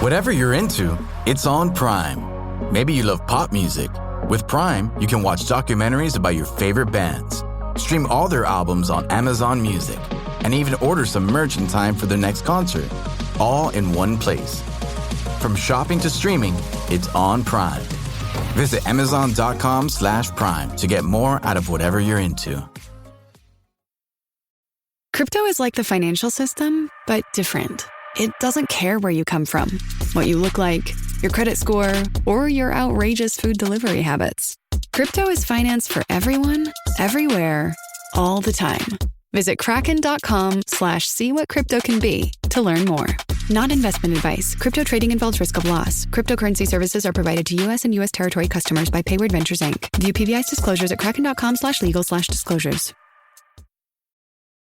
Whatever you're into, it's on Prime. Maybe you love pop music. With Prime, you can watch documentaries about your favorite bands, stream all their albums on Amazon Music, and even order some merch in time for their next concert, all in one place. From shopping to streaming, it's on Prime. Visit Amazon.com/Prime to get more out of whatever you're into. Crypto is like the financial system, but different. It doesn't care where you come from, what you look like, your credit score, or your outrageous food delivery habits. Crypto is finance for everyone, everywhere, all the time. Visit Kraken.com/see what crypto can be to learn more. Not investment advice. Crypto trading involves risk of loss. Cryptocurrency services are provided to U.S. and U.S. territory customers by Payward Ventures, Inc. View PBI's disclosures at Kraken.com/legal/disclosures.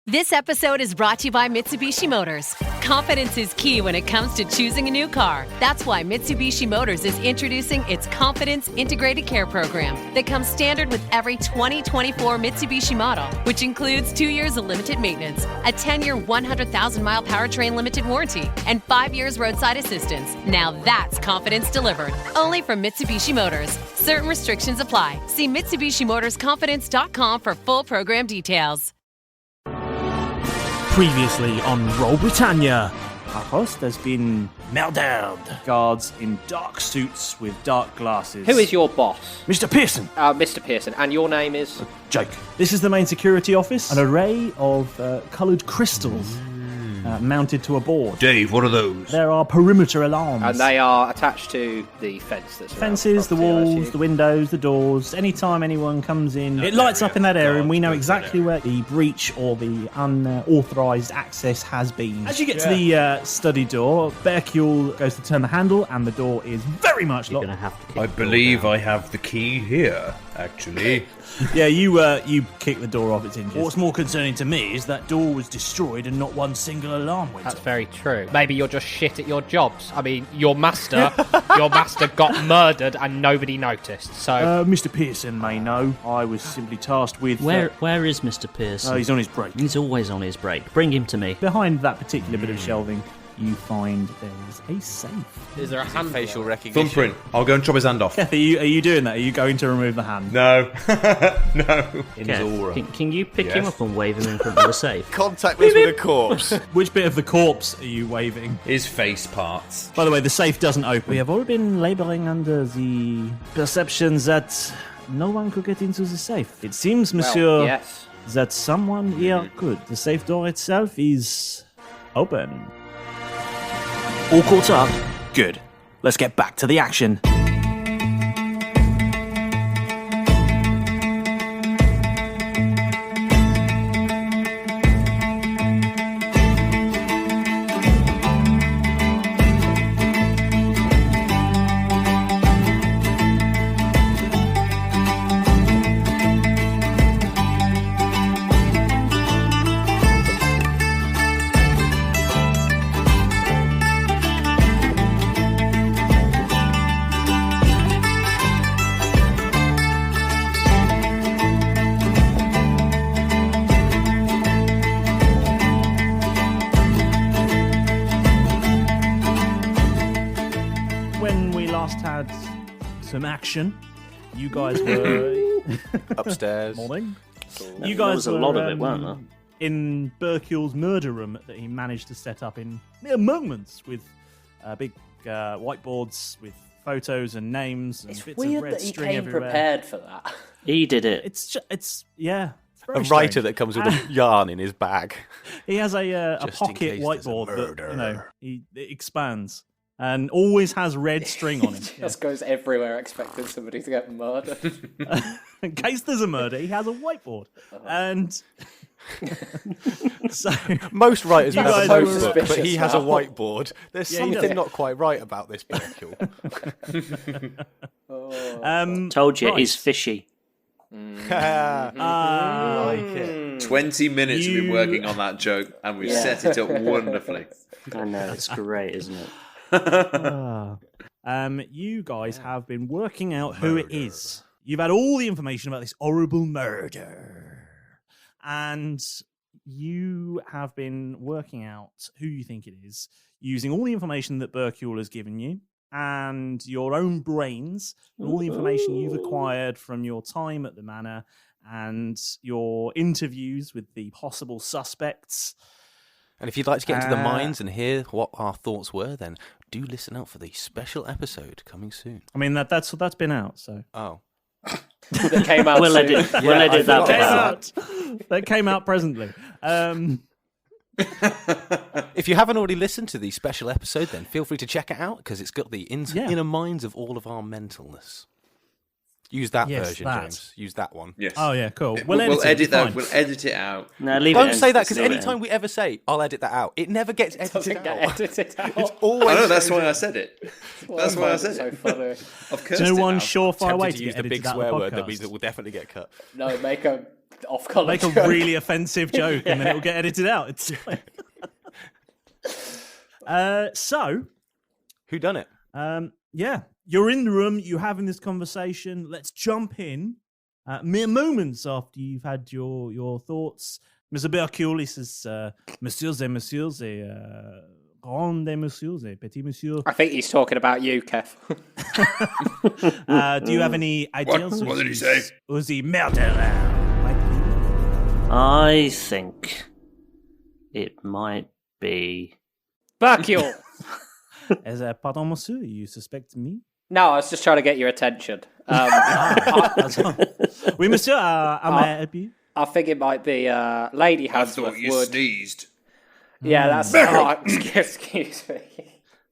This episode is brought to you by Mitsubishi Motors. Confidence is key when it comes to choosing a new car. That's why Mitsubishi Motors is introducing its Confidence Integrated Care Program that comes standard with every 2024 Mitsubishi model, which includes 2 years of limited maintenance, a 10-year, 100,000-mile powertrain limited warranty, and 5 years roadside assistance. Now that's confidence delivered. Only from Mitsubishi Motors. Certain restrictions apply. See MitsubishiMotorsConfidence.com for full program details. Previously on Roll Britannia, our host has been murdered. Guards in dark suits with dark glasses. Who is your boss? Mr. Pearson. Mr. Pearson. And your name is? Jake. This is the main security office. An array of coloured crystals mounted to a board. Dave, what are those? There are perimeter alarms. And they are attached to the fence that's fences, the walls, the windows, the doors. Anytime anyone comes in, it lights up in that area, and we know exactly where the breach or the unauthorised access has been. As you get to the study door, Berkule goes to turn the handle, and the door is very much locked. I believe I have the key here, actually. Yeah, you kick the door off its hinges. What's more concerning to me is that door was destroyed and not one single alarm went That's off. very true. Maybe you're just shit at your jobs. I mean, your master got murdered and nobody noticed. So, Mr. Pearson may know. I was simply tasked with... Where is Mr. Pearson? He's on his break. He's always on his break. Bring him to me. Behind that particular bit of shelving, you find there's a safe. is there a hand Facial recognition. Thumbprint. I'll go and chop his hand off. Are you doing that? Are you going to remove the hand? No. No. Kev, can you pick him Yes. up and wave him in front of the safe? Contactless with a corpse. Which bit of the corpse are you waving? His face parts. By the way, the safe doesn't open. We have all been labouring under the perception that no one could get into the safe. It seems, monsieur, yes. that someone here could. The safe door itself is open. All caught up? Good. Let's get back to the action. Some action. You guys were upstairs. Morning. There was a lot of it, weren't there? In Berkule's murder room that he managed to set up in mere moments with big whiteboards with photos and names and It's bits weird of red that he string came everywhere. prepared for that. He did it. It's A very writer strange. that comes with a yarn in his bag. He has a Just in pocket case there's a whiteboard that murder. it expands and always has red string on it. Just goes everywhere expecting somebody to get murdered. In case there's a murder, he has a whiteboard. And so Most writers You have a guys notebook, were but he suspicious has a now. whiteboard. There's Yeah, he does. something not quite right about this Berkule. Told you, right. he's fishy. Like it. 20 minutes we've been working on that joke, and we've set it up wonderfully. I know, it's great, isn't it? You guys have been working out who it is. You've had all the information about this horrible murder. And you have been working out who you think it is. using all the information that Berkule has given you and your own brains, and all the information you've acquired from your time at the manor and your interviews with the possible suspects. And if you'd like to get into the mines and hear what our thoughts were, then do listen out for the special episode coming soon. I mean, that's been out, so. Oh. That came out. We'll edit that bit out. That came out presently. If you haven't already listened to the special episode, then feel free to check it out because it's got the inner minds of all of our mentalness. Use that version, James. Use that one. Yes. Oh yeah, cool. We'll edit that. We'll edit it out. No, leave Don't it say in. that because Leave it anytime in. we ever say, "I'll edit that out," it never gets edited out. It's I always. know, that's why I said it. That's why I said so it. funny. I've cursed No it one now. surefire way Tempted to to use get the big edited out swear of the word that podcast. means it will definitely get cut. No, make a off-color Make a joke. really offensive joke and then it'll get edited out. It's so, Who done it? yeah, you're in the room, you're having this conversation. Let's jump in. Mere moments after you've had your thoughts, Mr. Berkule says, Messieurs et Messieurs et grands Messieurs et petits Messieurs. I think he's talking about you, Kev. Do you have any ideas? What did he say? Was he murderer? I think it might be. Berkule! As a pardon, monsieur, you suspect me? No, I was just trying to get your attention. Oui, monsieur, am I help you? I think it might be Lady I Hansworth thought you Wood. sneezed. Yeah, that's... Oh, excuse me.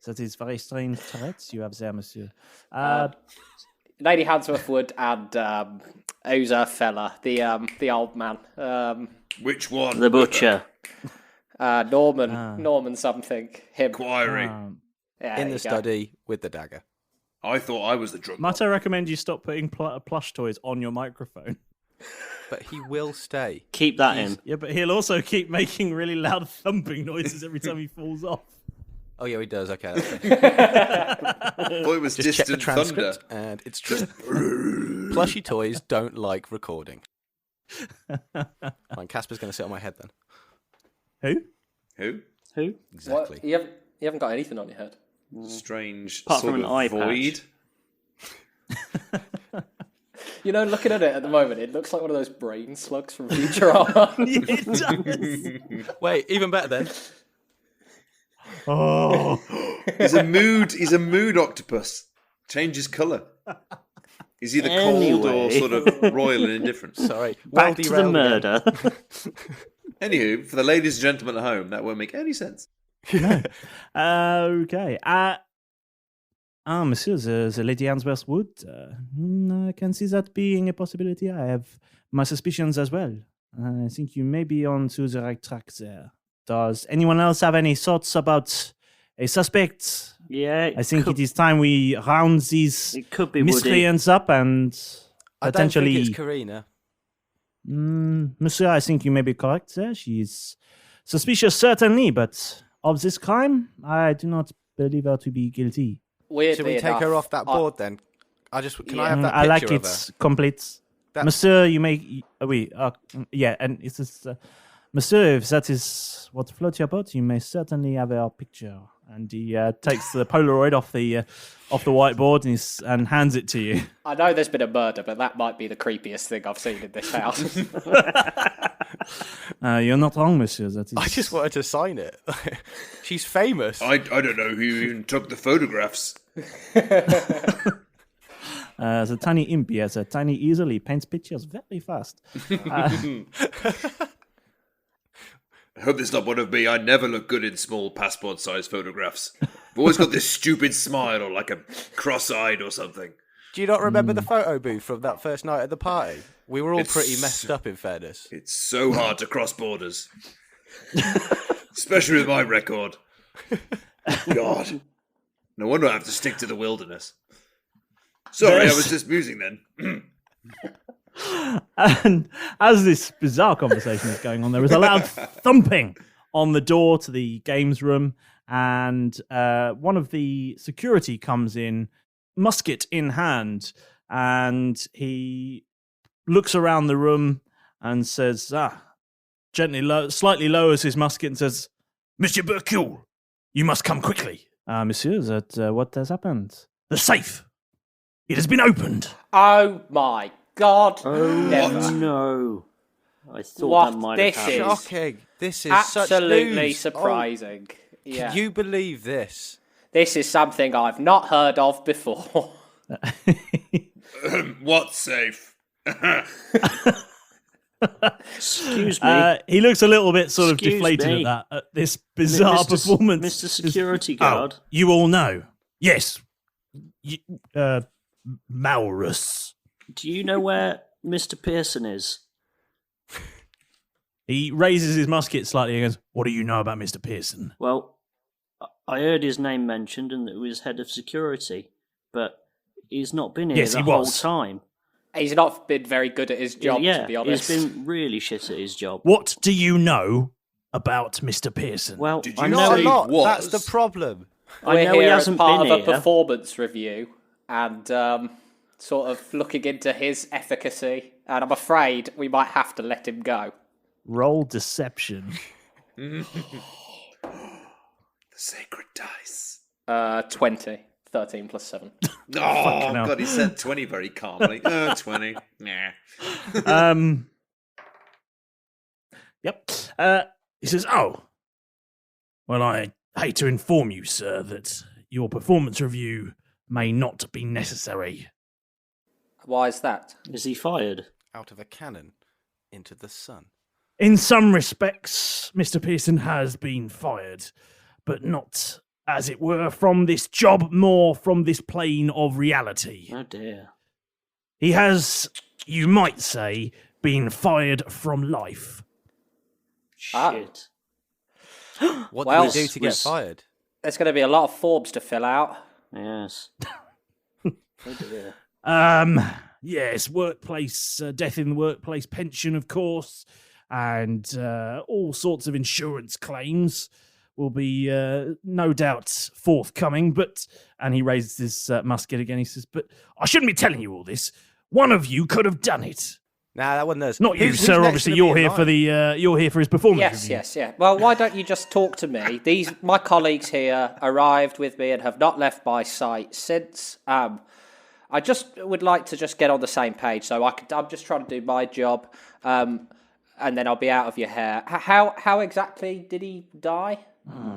That is very strange threats you have there, monsieur. Lady Hansworth Wood and who's her fella? The old man. Which one? The butcher. Norman something. Him. Inquiry. Yeah, In there the you go. study with the dagger. I thought I was the drunk Might I recommend you stop putting plush toys on your microphone? But he will stay. Keep that in. Yeah, but he'll also keep making really loud thumping noises every time he falls off. Oh yeah, he does. Okay. That's I thought it was Just check the distant thunder. transcript, and it's true. Plushy toys don't like recording. Fine, Casper's going to sit on my head then. Who? Who? Exactly. What? You haven't got anything on your head. Strange Apart sort from an of eye void. You know, looking at it at the moment, it looks like one of those brain slugs from Futurama. It does. Wait, even better then. Oh. He's a mood octopus. Changes colour. Is either cold or Anyway. sort of royal and indifferent. Sorry. Back to the derailed again. murder. Anywho, for the ladies and gentlemen at home, that won't make any sense. Okay. Monsieur, the Lady Hansworth Wood. I can see that being a possibility. I have my suspicions as well. I think you may be on to the right track there. Does anyone else have any thoughts about a suspect? Yeah, I think it is time we round these It could be Woody. miscreants up and I don't potentially. think it's Karina. Monsieur, I think you may be correct there. She is suspicious, certainly, but of this crime, I do not believe her to be guilty. Weirdly Should we take enough, her off that board then? Can I have that I like picture of it her? complete. That- Monsieur, you may. Yeah, and it's just. Monsieur, if that is what floats your boat, you may certainly have our picture. And he takes the Polaroid off the whiteboard and hands it to you. I know there's been a murder, but that might be the creepiest thing I've seen in this house. You're not wrong, Monsieur. That is. I just wanted to sign it. She's famous. I don't know who even took the photographs. The tiny imp, he has a tiny easel. He paints pictures very fast. I hope it's not one of me. I never look good in small passport-sized photographs. I've always got this stupid smile or like a cross-eyed or something. Do you not remember the photo booth from that first night at the party? We were all pretty messed up, in fairness. It's so hard to cross borders. Especially with my record. God. No wonder I have to stick to the wilderness. Sorry, I was just musing then. And as this bizarre conversation is going on, there is a loud thumping on the door to the games room, and one of the security comes in, musket in hand, and he looks around the room and says, slightly lowers his musket and says, Monsieur Berkule, You must come quickly. Monsieur, what has happened? The safe. It has been opened. Oh my God! Oh Never. no! I thought What that might this have happened. is? Shocking. This is Absolutely such news. surprising. Yeah. Can you believe this? This is something I've not heard of before. What's safe? Excuse me. He looks a little bit sort of Excuse deflated me. at this bizarre Mr. performance. Mr. Security Guard. You all know. Yes. Maurus. Do you know where Mr. Pearson is? He raises his musket slightly and goes, What do you know about Mr. Pearson? Well, I heard his name mentioned and that he was head of security, but he's not been here Yes, the he whole was. time. He's not been very good at his job, Yeah, to be honest. he's been really shit at his job. What do you know about Mr. Pearson? Well, Did you I not know say he, Not. was? That's the problem. I We're know he here as hasn't part been of a here. performance review and sort of looking into his efficacy, and I'm afraid we might have to let him go. roll deception. The sacred dice. 20. 13 plus 7. Oh, hell. God, he said 20 very calmly. 20. Nah. Yep. He says, Oh. Well, I hate to inform you, sir, that your performance review may not be necessary. Why is that? Is he fired? Out of a cannon into the sun. In some respects, Mr. Pearson has been fired, but not, as it were, from this job, more from this plane of reality. Oh dear. He has, you might say, been fired from life. Ah. Shit. What Well, did he do to get was- fired? There's going to be a lot of forms to fill out. Yes. Oh dear. Yes, workplace, death in the workplace pension, of course, and all sorts of insurance claims will be no doubt forthcoming. But, and he raises his musket again. He says, "But I shouldn't be telling you all this. One of you could have done it. Nah, that wasn't us. Not you, Who's sir. next Obviously, gonna you're be in here for line? the you're here for his performance Yes, review. yes, yeah. Well, why don't you just talk to me? My colleagues here arrived with me and have not left my sight since. I just would like to just get on the same page, so I'm just trying to do my job, and then I'll be out of your hair. How exactly did he die?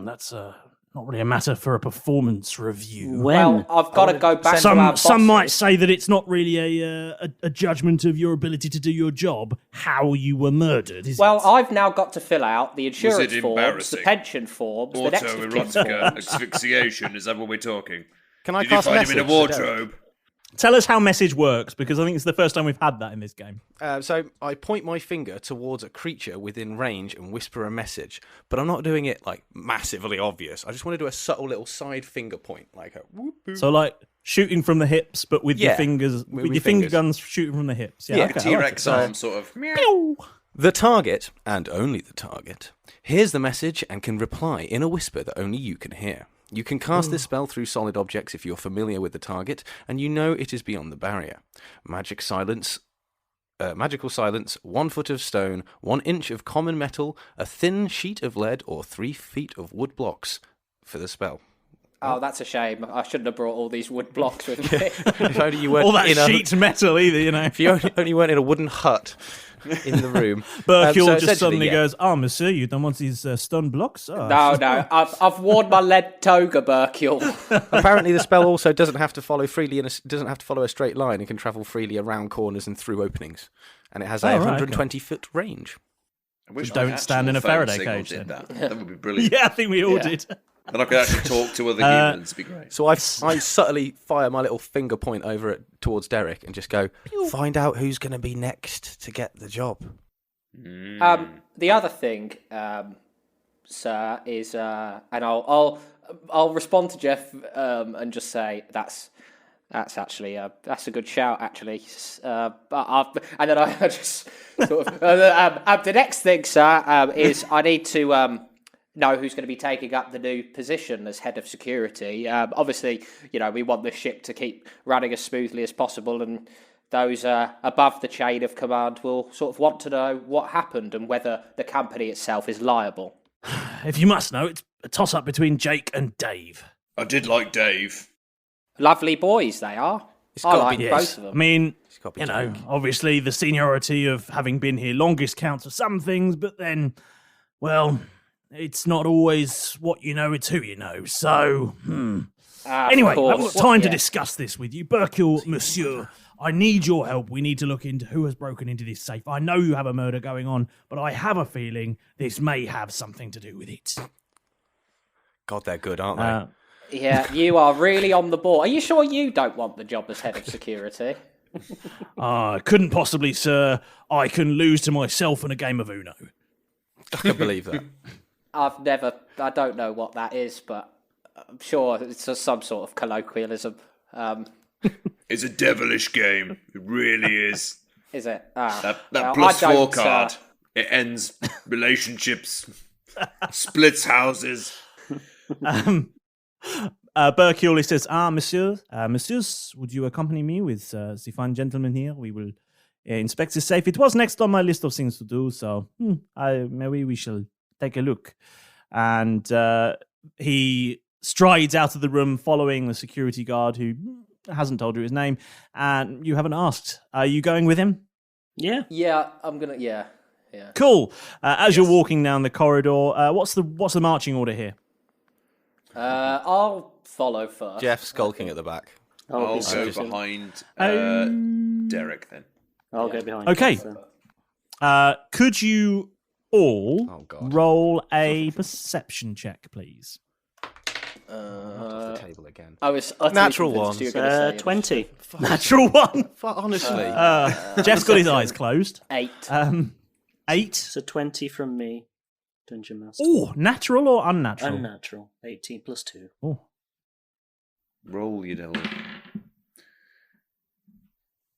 That's not really a matter for a performance review. When? Well, I've got to go back to our Some might bosses. say that it's not really a judgment of your ability to do your job, how you were murdered, is Well, it? I've now got to fill out the insurance forms, the embarrassing? pension forms, the next of kin Autoerotica forms. asphyxiation, is that what we're talking? Can I Did you cast find message? him in a wardrobe? Tell us how message works, because I think it's the first time we've had that in this game. So I point my finger towards a creature within range and whisper a message, but I'm not doing it like massively obvious. I just want to do a subtle little side finger point, like a whoop, whoop. So, like, shooting from the hips, but with your Yeah, fingers, with with my your finger fingers. guns shooting from the hips. Yeah, Yeah, okay, I like T-Rex it. arm, sort of. Meow. The target, and only the target, hears the message and can reply in a whisper that only you can hear. You can cast this spell through solid objects if you're familiar with the target, and you know it is beyond the barrier. Magical silence, 1 foot of stone, 1 inch of common metal, a thin sheet of lead, or 3 feet of wood blocks for the spell. Oh, that's a shame. I shouldn't have brought all these wood blocks with me. If only you weren't All that in a, sheet metal, either, you know. if you only weren't in a wooden hut in the room. Berkule So just essentially, suddenly yeah. goes, Monsieur, you don't want these stun blocks? Oh, No, I've worn my lead toga, Berkule. Apparently, the spell also doesn't have to follow freely doesn't have to follow a straight line. It can travel freely around corners and through openings, and it has a Oh, right, 120-foot range. I wish Don't my stand in actual a Faraday phone signal cage, did then. that. That would be brilliant. Yeah, I think we all Yeah. did. And I could actually talk to other humans. It'd be great. So I subtly fire my little finger point over it towards Derek and just go, find out who's going to be next to get the job. The other thing, sir, is, and I'll respond to Jeff and just say that's actually that's a good shout, actually. And then I just sort of the next thing, sir, is I need to know who's going to be taking up the new position as head of security. Obviously, we want the ship to keep running as smoothly as possible, and those above the chain of command will sort of want to know what happened and whether the company itself is liable. If you must know, it's a toss-up between Jake and Dave. I did like Dave. Lovely boys they are. I like both of them. I mean, you know, obviously the seniority of having been here longest counts for some things, but then, well, it's not always what you know, it's who you know. So, anyway, I've got time to discuss this with you. Berkule, monsieur, I need your help. We need to look into who has broken into this safe. I know you have a murder going on, but I have a feeling this may have something to do with it. God, they're good, aren't they? Yeah, you are really on the ball. Are you sure you don't want the job as head of security? Couldn't possibly, sir. I can lose to myself in a game of Uno. I can believe that. I don't know what that is, but I'm sure it's some sort of colloquialism. It's a devilish game. It really is. Is it? That +4 card. It ends relationships, splits houses. Berkule says, messieurs, would you accompany me with the fine gentleman here? We will inspect the safe. It was next on my list of things to do, so maybe we shall take a look. And he strides out of the room following the security guard who hasn't told you his name, and you haven't asked. Are you going with him? Yeah. Yeah, I'm gonna. Yeah. Cool. As you're walking down the corridor, what's the marching order here? I'll follow first. Jeff skulking at the back. I'll go behind Derek then. I'll go behind. Okay. Could you all roll a perception check, please? Off the table again. I was natural one. 20. Natural one. Honestly, Jeff's got his eyes closed. 8. 8. So 20 from me, Dungeon Master. Oh, natural or unnatural? Unnatural. 18 plus 2. Oh. Roll, you devil.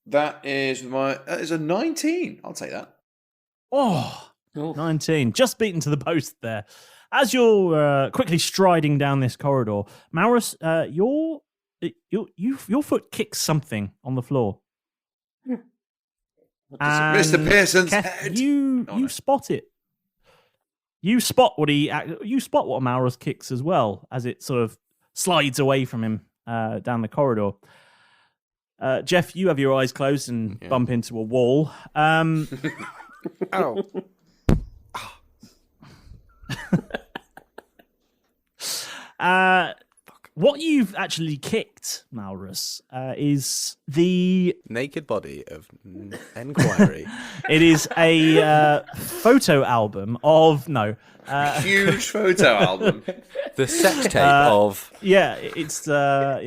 That is a 19. I'll take that. Oh, 19. Just beaten to the post there. As you're quickly striding down this corridor, Maurus, your foot kicks something on the floor. Mr. Pearson's Keth, head. You spot it. You spot what Maurus kicks as well as it sort of slides away from him down the corridor. Jeff, you have your eyes closed and bump into a wall. Ow. What you've actually kicked, Maurus, is the naked body of Enquiry. It is a photo album of huge photo album. The sex tape of it's a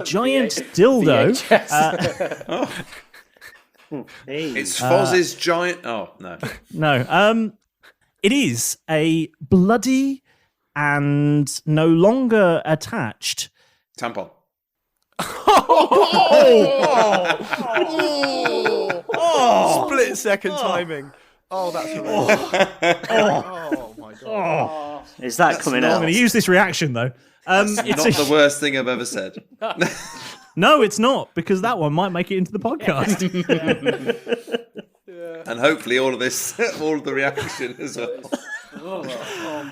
giant dildo. It's Foz's giant. Oh no, no. It is a bloody and no longer attached tampon. Split second timing. Oh, that's hilarious. Oh my god. Is that coming out? I'm going to use this reaction though. It's not the worst thing I've ever said. No, it's not, because that one might make it into the podcast. And hopefully all of the reaction as well. Oh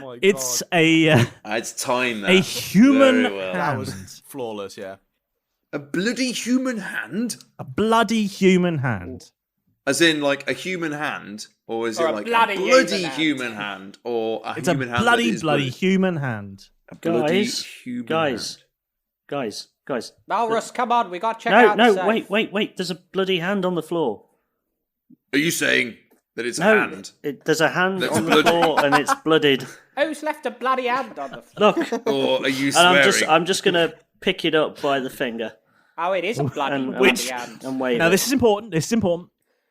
my god. It's it's time that. A human Very well. hand. That was flawless, yeah. A bloody human hand? A bloody human hand. As in, like, a human hand? Or is Or it a like bloody a bloody human human hand? Or a It's human a hand bloody, that is bloody human hand. A bloody human Guys. Malrus, come on, we got to check out the safe. Wait. There's a bloody hand on the floor. Are you saying that it's a No, hand? there's a hand That's on the bloody. floor and it's blooded. Who's left a bloody hand on the floor? Look, Or are you and swearing? I'm just gonna pick it up by the finger Oh, it is a bloody, and, bloody hand. and wave Now, it. this is important.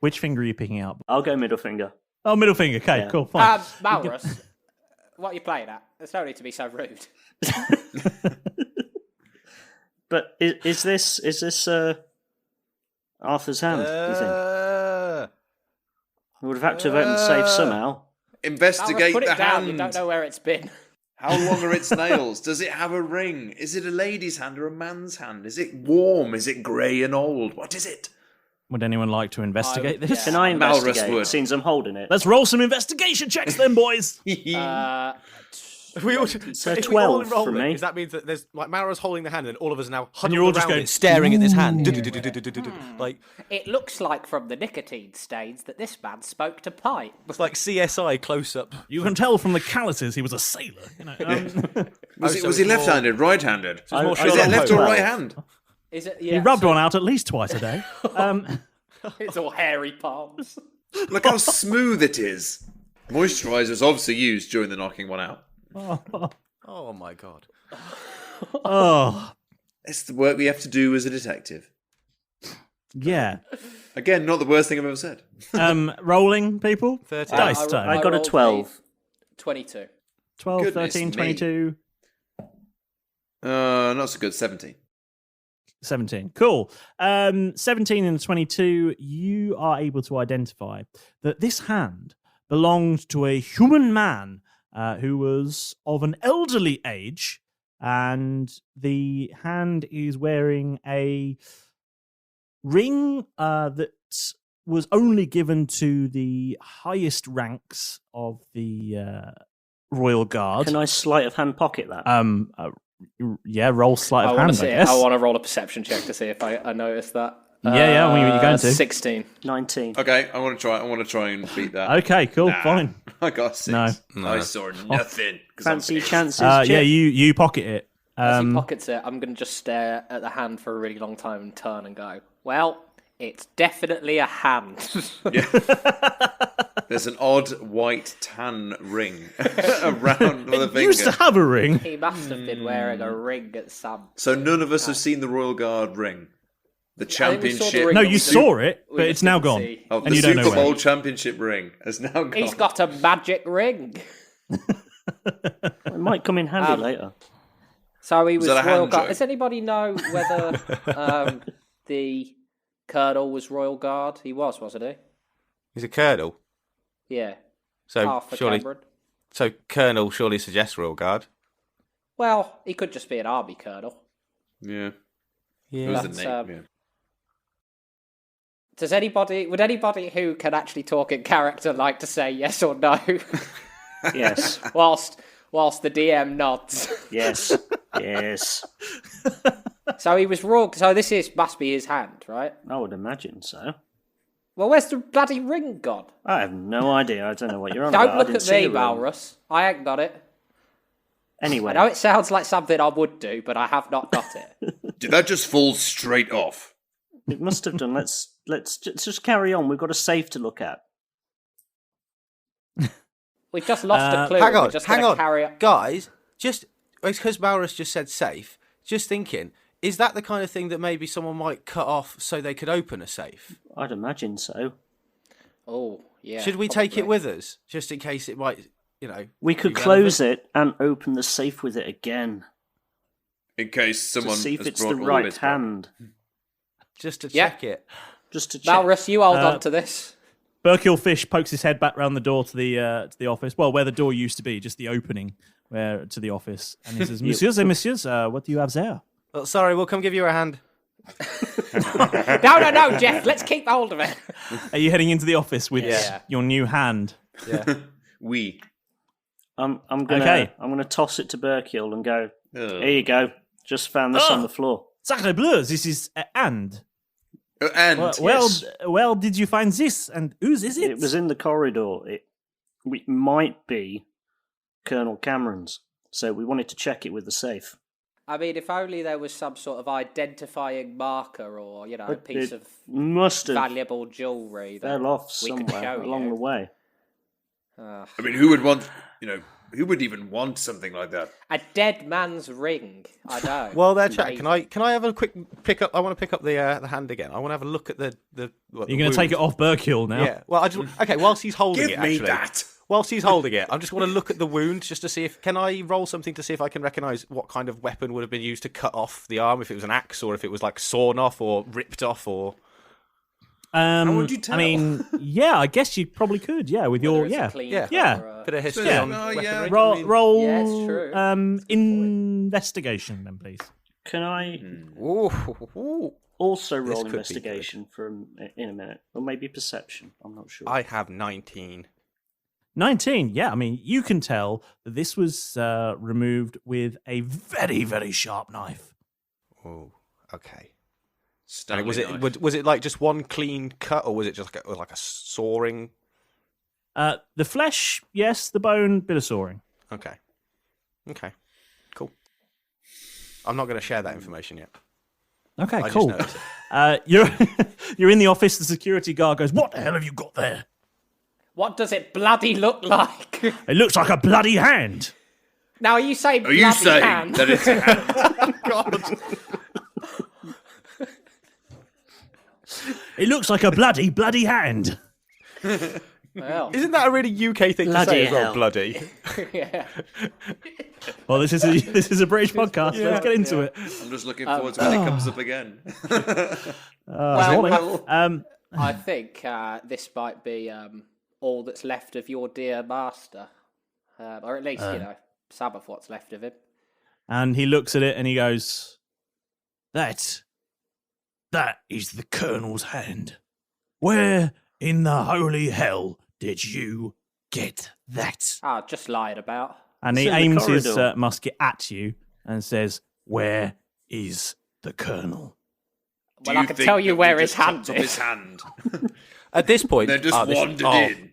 Which finger are you picking up? I'll go middle finger. Oh, middle finger. Okay, Yeah. cool, fine. Malrus, what are you playing at? There's no need to be so rude. But is this Arthur's hand? Do you think? We would have had to have opened the safe somehow. Investigate Malrus, put the it down. hand. You don't know where it's been. How long are its nails? Does it have a ring? Is it a lady's hand or a man's hand? Is it warm? Is it grey and old? What is it? Would anyone like to investigate this? Can I Malrus investigate? would. Since I'm holding it. Let's roll some investigation checks then, boys. We all, So if we all 12 enroll from it, me. because that means that there's like Mara's holding the hand, and all of us are now And you're all huddled just around going, it, staring at this hand. Like It looks like from the nicotine stains that this man spoke to pipe. it's like CSI close up. You can tell from the calluses he was a sailor. You know, Was he left-handed, right-handed? it's more Is it Sherlock left or Holmes. right hand? Is it? he Yeah, rubbed one out at least twice a day. It's all hairy palms. Look how smooth it is. Moisturiser is obviously used during the knocking one out. Oh my god. Oh, It's the work we have to do as a detective. yeah. Again, not the worst thing I've ever said. Rolling, people. 13. Dice I time. I got a rolled 12. 22. 12, Goodness 13, me. 22, Not so good. 17. 17. Cool. 17 and 22, you are able to identify that this hand belonged to a human man who was of an elderly age, and the hand is wearing a ring that was only given to the highest ranks of the Royal Guard. Can I sleight of hand pocket that? Yeah, roll sleight I of want hand, to see. I guess. I want to roll a perception check to see if I noticed that. Yeah, what are you going to? 16. 19. Okay, I want to try and beat that. Okay, cool, Nah, fine. I got 6. No. I saw nothing. 'cause I'm Fancy pissed. chances, Yeah, Chip? you pocket it. As he pockets it, I'm going to just stare at the hand for a really long time and turn and go, well, it's definitely a hand. There's an odd white tan ring around the finger. Used to have a ring. He must have been wearing a ring at some... So none of us have seen the Royal Guard ring. The think we saw the championship. ring. No, We you just- saw it, we but just it's now didn't gone. see. Of And the you don't know Super where. Bowl championship ring has now gone. He's got a magic ring. It might come in handy later. So he was that a Royal hand Guard. joke? Does anybody know whether the Colonel was Royal Guard? He was, wasn't he? He's a colonel. Yeah. So Half for surely Cameron. so colonel surely suggests Royal Guard. Well, he could just be an army colonel. Yeah. Yeah. It was That's, the name. Yeah. Would anybody who can actually talk in character like to say yes or no? Yes. whilst the DM nods. Yes. Yes. So he was Royal. So this must be his hand, right? I would imagine so. Well, where's the bloody ring gone? I have no idea. I don't know what you're on Don't about. I look didn't at see me, the ring. Walrus. I ain't got it. Anyway. I know it sounds like something I would do, but I have not got it. Did that just fall straight off? It must have done. Let's just carry on. We've got a safe to look at. We've just lost a clue. Hang We're on, just hang gonna on, carry on. guys. Just because Maurus just said safe. Just thinking, is that the kind of thing that maybe someone might cut off so they could open a safe? I'd imagine so. Oh, yeah. Should we take it probably. with us, just in case it might, We could be close it and open the safe with it again In case someone to see if has it's brought the all right this back. hand. just to Yeah. check it? Just to check. Walrus, you hold on to this. Burkill Fish pokes his head back round the door to the office. Well, where the door used to be, just the opening to the office. And he says, Messieurs and Messieurs, what do you have there? Oh, sorry, we'll come give you a hand. No, Jeff. Let's keep hold of it. Are you heading into the office with Yeah. your new hand? Yeah. We. I'm Okay. gonna toss it to Burkill and go. Oh. Here you go. Just found this on the floor. Sacre bleu, this is a hand. And Well, did you find this? And whose is it? It was in the corridor. It might be Colonel Cameron's. So we wanted to check it with the safe. I mean, if only there was some sort of identifying marker or, a But piece it of must have valuable jewellery that fell off we could somewhere show along you. the way. I mean, who would want, who would even want something like that? A dead man's ring. I know. Well, there, It's chat. amazing. Can I have a quick pick up? I want to pick up the hand again. I want to have a look at the. You're going to take it off Burkill now? Yeah. Well, I just okay. Whilst he's holding Give it, me actually, that. whilst he's holding it, I just want to look at the wound just to see if can I roll something to see if I can recognise what kind of weapon would have been used to cut off the arm, if it was an axe or if it was like sawn off or ripped off or. would you tell? I mean, yeah, I guess you probably could. Yeah, with your Whether it's a clean cut yeah. or a- Bit of history Yeah. on Oh, yeah, weaponry. I Roll, mean- roll Yeah, it's true. investigation then, please. Can I? Ooh, ooh. also roll could be investigation in a minute, or maybe perception. I'm not sure. I have 19. 19, yeah. I mean, you can tell that this was removed with a very, very sharp knife. Oh, okay. Stanley Was knife. it like just one clean cut, or was it just like a sawing? The flesh, yes. The bone, bit of sawing. Okay, cool. I'm not going to share that information yet. Okay, I cool. just noticed You're in the office. The security guard goes, "What the hell have you got there?" What does it bloody look like? It looks like a bloody hand. Now, are you saying Are bloody you saying hand? that it's a hand? It looks like a bloody hand. Well, Isn't that a really UK thing to say as well? hell. Bloody. yeah. Well, this is a British podcast. Let's get into it. I'm just looking forward to when it comes up again. Well, I think this might be all that's left of your dear master. Or at least, some of what's left of him. And he looks at it and he goes, That is the Colonel's hand. Where in the holy hell did you get that?" Just lying about. And he It's in the aims his corridor. musket at you and says, "Where is the Colonel?" Do Well, I you can think tell you that we where his just hand chopped off is. his hand. At this point, They just wandered in.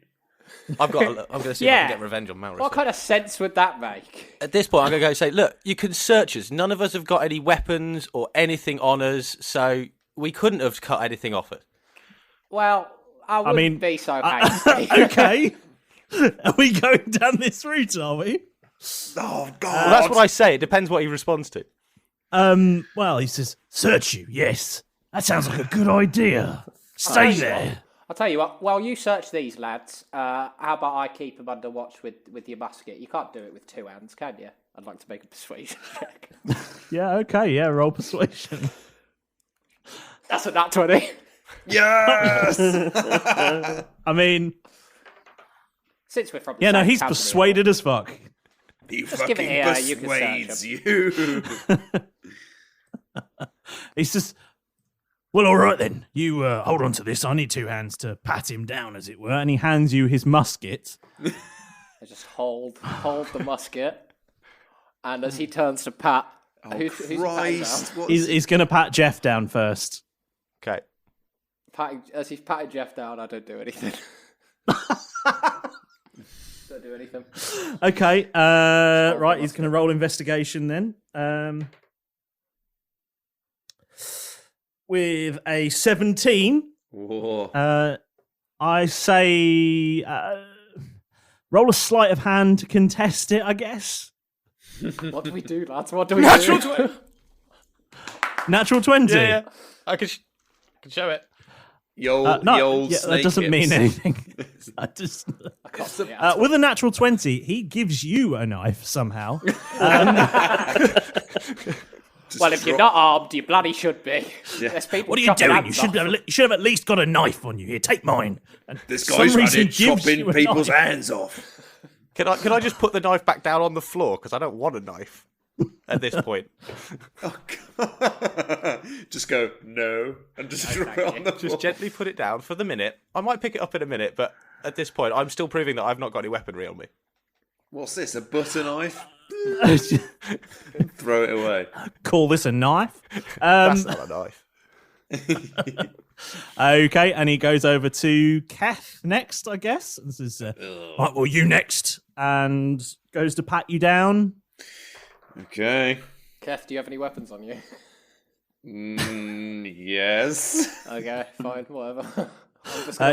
I'm going to see if I Yeah. can get revenge on Malrus. What kind of sense would that make? At this point, I'm going to go say, look, you can search us. None of us have got any weapons or anything on us, so we couldn't have cut anything off it. Well, I wouldn't mean, be so hasty. Okay. Are we going down this route, are we? Oh, God. Well, that's what I say. It depends what he responds to. Well, he says, "Search you, yes. That sounds like a good idea. Stay there." I'll tell you what, while you search these lads, how about I keep them under watch with your musket? You can't do it with two hands, can you? I'd like to make a persuasion check. Yeah, okay, yeah, roll persuasion. That's a nat 20. Yes! I mean, Since we're from the yeah, no, same he's company, persuaded as fuck. He Just give it fucking here, you can search persuades him. you. He's just, "Well, all right then. You hold on to this. I need two hands to pat him down, as it were." And he hands you his musket. I just hold the musket, and as he turns to pat, who's he patting Christ. down? He's going to pat Jeff down first. Okay. As he's patting Jeff down, I don't do anything. Don't do anything. Okay, right, he's going to roll investigation then. With a 17, Whoa. I say roll a sleight of hand to contest it, I guess. What do we do, lads? What do we do? Natural 20. Yeah. I can show it. The old yeah, snake that doesn't mean hips. anything. I just, I can't see it. with a natural 20, he gives you a knife somehow. Well, if you're not armed, you bloody should be. There's people What are you chopping doing? You hands should off. you should have at least got a knife on you. Here, take mine. And This for some guy's reason running gives you chopping a people's knife. hands off. Can I just put the knife back down on the floor because I don't want a knife at this point. Just go, no, and just drop it on the floor. Just gently put it down for the minute. I might pick it up in a minute, but at this point, I'm still proving that I've not got any weaponry on me. What's this, a butter knife? Throw it away. Call this a knife? That's not a knife. Okay, and he goes over to Keth next, I guess. This is right. Well, you next, and goes to pat you down. Okay. Kev, do you have any weapons on you? Yes. Okay, fine, whatever.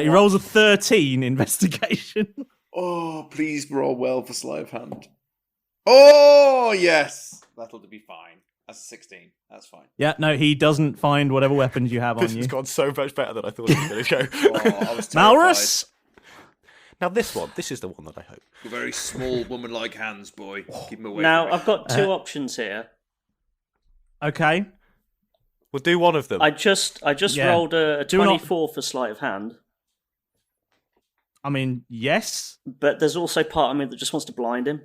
He rolls a 13 investigation. Oh, please roll well for sleight of hand. Oh, yes. That'll be fine. That's a 16. That's fine. Yeah, no, he doesn't find whatever weapons you have on This you. has gone so much better than I thought it was going to go. Oh, I was terrified. Malrus, Now this is the one that I hope. You're very small, woman-like hands, boy. Keep him away Now from me. I've got two options here. okay. We'll do one of them. I just Yeah. rolled a Do not- 24 for sleight of hand, I mean, yes. but there's also part of me that just wants to blind him.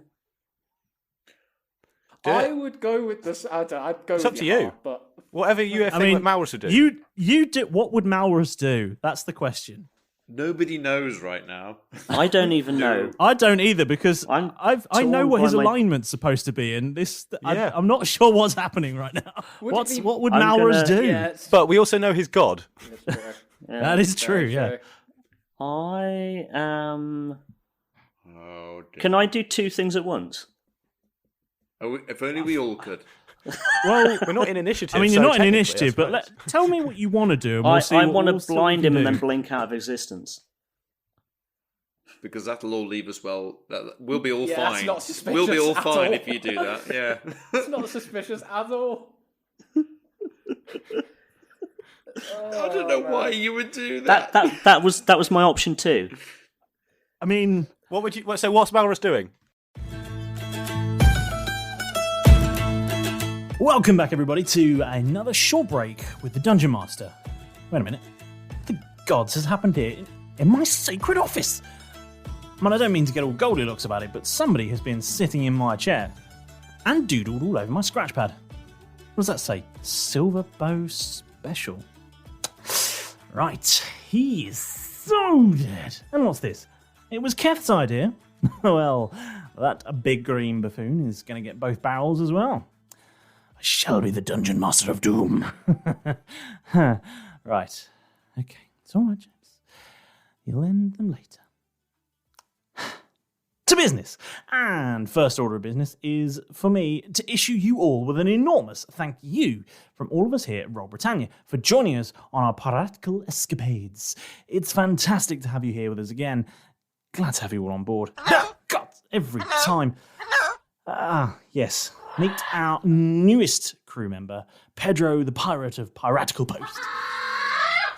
Do I it. would go with this. I'd go It's with up to your you. heart, but Whatever you think that Malrus would do. You do. What would Malrus do? That's the question. Nobody knows right now. I don't even know. I don't either because I know what his alignment's supposed to be, and I'm not sure what's happening right now. What would Malrus do? Yeah, but we also know his god. That is true. Yeah. I am. Oh, dear. Can I do two things at once? If only we all could. Well, we're not in initiative. I mean, you're so not in initiative, but tell me what you want to do. And I want to blind him and then blink out of existence. Because that'll all leave us well. We'll be all fine. That's not suspicious. We'll be all at fine all. if you do that. Yeah. It's not suspicious at all. I don't know why you would do that. That was my option too. I mean, what would you? So what's Malrus doing? Welcome back, everybody, to another short break with the Dungeon Master. Wait a minute. What the gods has happened here in my sacred office? I mean, I don't mean to get all Goldilocks about it, but somebody has been sitting in my chair and doodled all over my scratch pad. What does that say? Silver Bow Special. Right, he is so dead. And what's this? It was Keth's idea. Well, that big green buffoon is going to get both barrels as well. I shall be the Dungeon Master of Doom. Right. Okay. It's all right, James. You'll end them later. To business. And first order of business is for me to issue you all with an enormous thank you from all of us here at Roll Britannia for joining us on our piratical escapades. It's fantastic to have you here with us again. Glad to have you all on board. God, every time. Yes. Meet our newest crew member, Pedro the Pirate of Piratical Post.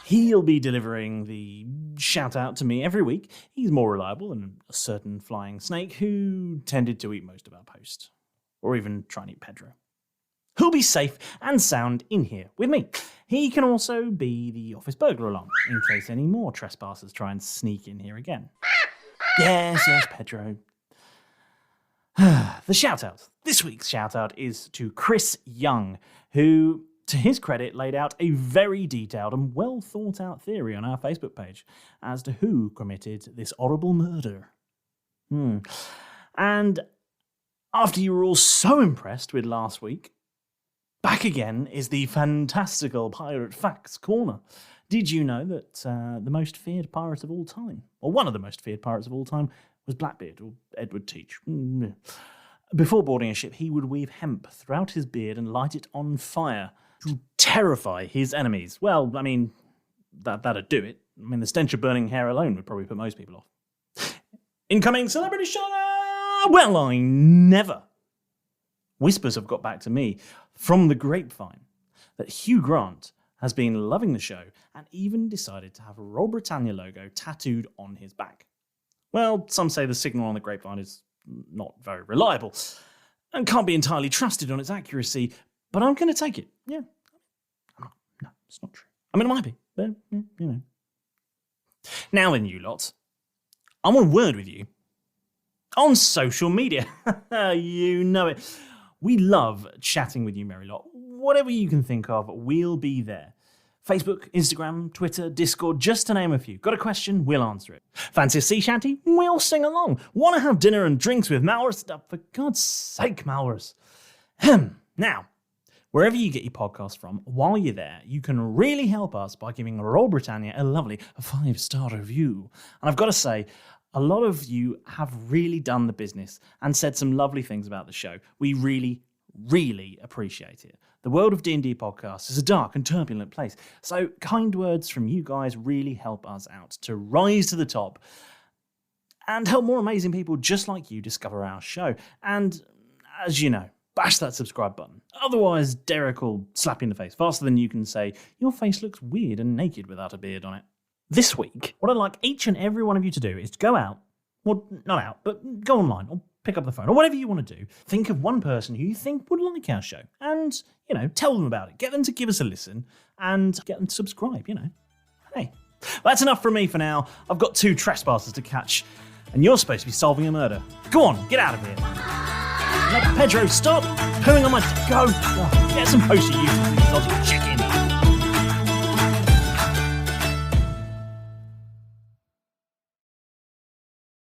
He'll be delivering the shout-out to me every week. He's more reliable than a certain flying snake who tended to eat most of our post. Or even try and eat Pedro. Who'll be safe and sound in here with me. He can also be the office burglar alarm, in case any more trespassers try and sneak in here again. Yes, Pedro. The shout-out. This week's shout-out is to Chris Young, who, to his credit, laid out a very detailed and well-thought-out theory on our Facebook page as to who committed this horrible murder. And after you were all so impressed with last week, back again is the fantastical Pirate Facts Corner. Did you know that the most feared pirate of all time, or one of the most feared pirates of all time, was Blackbeard, or Edward Teach? Before boarding a ship, he would weave hemp throughout his beard and light it on fire to terrify his enemies. Well, I mean, that'd do it. I mean, the stench of burning hair alone would probably put most people off. Incoming celebrity shout-out! Well, I never. Whispers have got back to me from the grapevine that Hugh Grant has been loving the show and even decided to have a Roll Britannia logo tattooed on his back. Well, some say the signal on the grapevine is not very reliable and can't be entirely trusted on its accuracy, but I'm going to take it. Yeah. No, it's not true. I mean, it might be, but, you know. Now then, you lot, I want a word with you on social media. You know it. We love chatting with you, merry lot. Whatever you can think of, we'll be there. Facebook, Instagram, Twitter, Discord, just to name a few. Got a question? We'll answer it. Fancy a sea shanty? We'll sing along. Want to have dinner and drinks with Malrus? For God's sake, Malrus. Now, wherever you get your podcast from, while you're there, you can really help us by giving Roll Britannia a lovely 5-star review. And I've got to say, a lot of you have really done the business and said some lovely things about the show. We really, really appreciate it. The world of D&D podcasts is a dark and turbulent place, so kind words from you guys really help us out to rise to the top and help more amazing people just like you discover our show. And as you know, bash that subscribe button. Otherwise, Derek will slap you in the face faster than you can say, your face looks weird and naked without a beard on it. This week, what I'd like each and every one of you to do is to go out, well, not out, but go online or pick up the phone or whatever you want to do. Think of one person who you think would like our show and, tell them about it. Get them to give us a listen and get them to subscribe, Hey, that's enough from me for now. I've got 2 trespassers to catch and you're supposed to be solving a murder. Go on, get out of here. No, Pedro, stop pooing on my... Go! Oh, get some poster, you exotic chicken.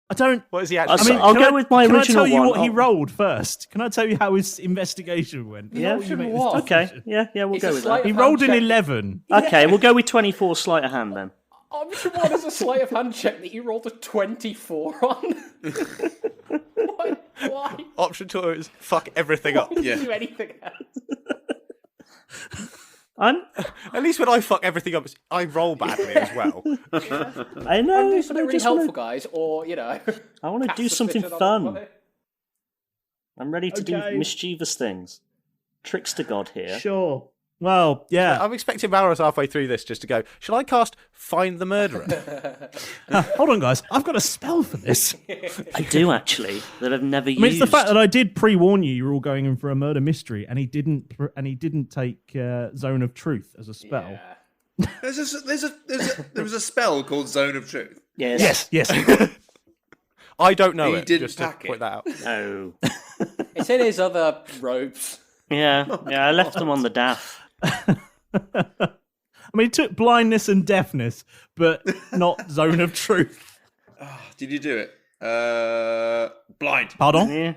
I don't... What is he actually I mean, saying? I'll go with my Can I original tell you one? what he rolled first? Can I tell you how his investigation went? Yeah, what? okay. Yeah, we'll It's go a with sleight that. He of rolled hand an check. 11. Okay, we'll go with 24 sleight of hand then. Option 1 is a sleight of hand check that you rolled a 24 on. Why? Option 2 is fuck everything up. Yeah. Do anything else? At least when I fuck everything up, I roll badly as well. I know. Do but something I really just helpful, wanna, guys, or, I want to cast do something suspicion on fun. everybody. I'm ready to do Okay. mischievous things. Trickster God here. Sure. Well, yeah. I'm expecting Malrus halfway through this just to go, shall I cast Find the Murderer? Hold on, guys. I've got a spell for this. I do actually, that I've never I used. mean, it's the fact that I did pre-warn you were all going in for a murder mystery, and he didn't take Zone of Truth as a spell. Yeah. There was a spell called Zone of Truth. Yes. Yes. I don't know He it, didn't just to pack it. point that out. Oh. It's in his other robes. Yeah, I left them on the daff. I mean, it took blindness and deafness, but not Zone of Truth. Did you do it? Blind. Pardon? Yeah.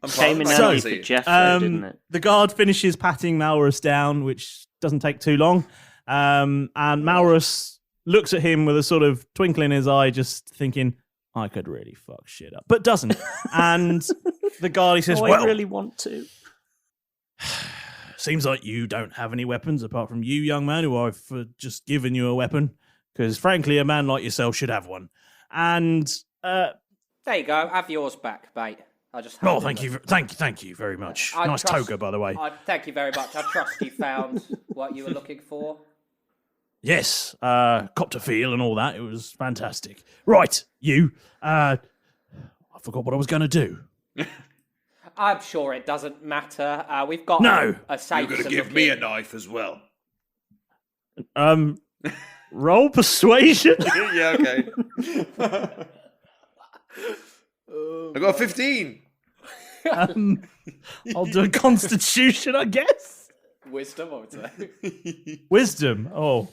I'm Came in blind. handy So, for Jeff, though, didn't it? The guard finishes patting Malrus down, which doesn't take too long. And Malrus looks at him with a sort of twinkle in his eye, just thinking, I could really fuck shit up. But doesn't. And the guard, he says, I well, really want to. seems like you don't have any weapons apart from you, young man, who I've just given you a weapon. Because frankly, a man like yourself should have one. And There you go. Have yours back, mate. I just. oh, thank you very much. I Nice trust- toga, by the way. Thank you very much. I trust you found what you were looking for. Yes, copped a feel and all that. It was fantastic. Right, you. I forgot what I was going to do. I'm sure it doesn't matter. We've got No. a safe. You're going to give me a knife as well. Roll persuasion. Yeah, okay. I got a 15. I'll do a constitution, I guess. Wisdom, I would say. Wisdom. Oh,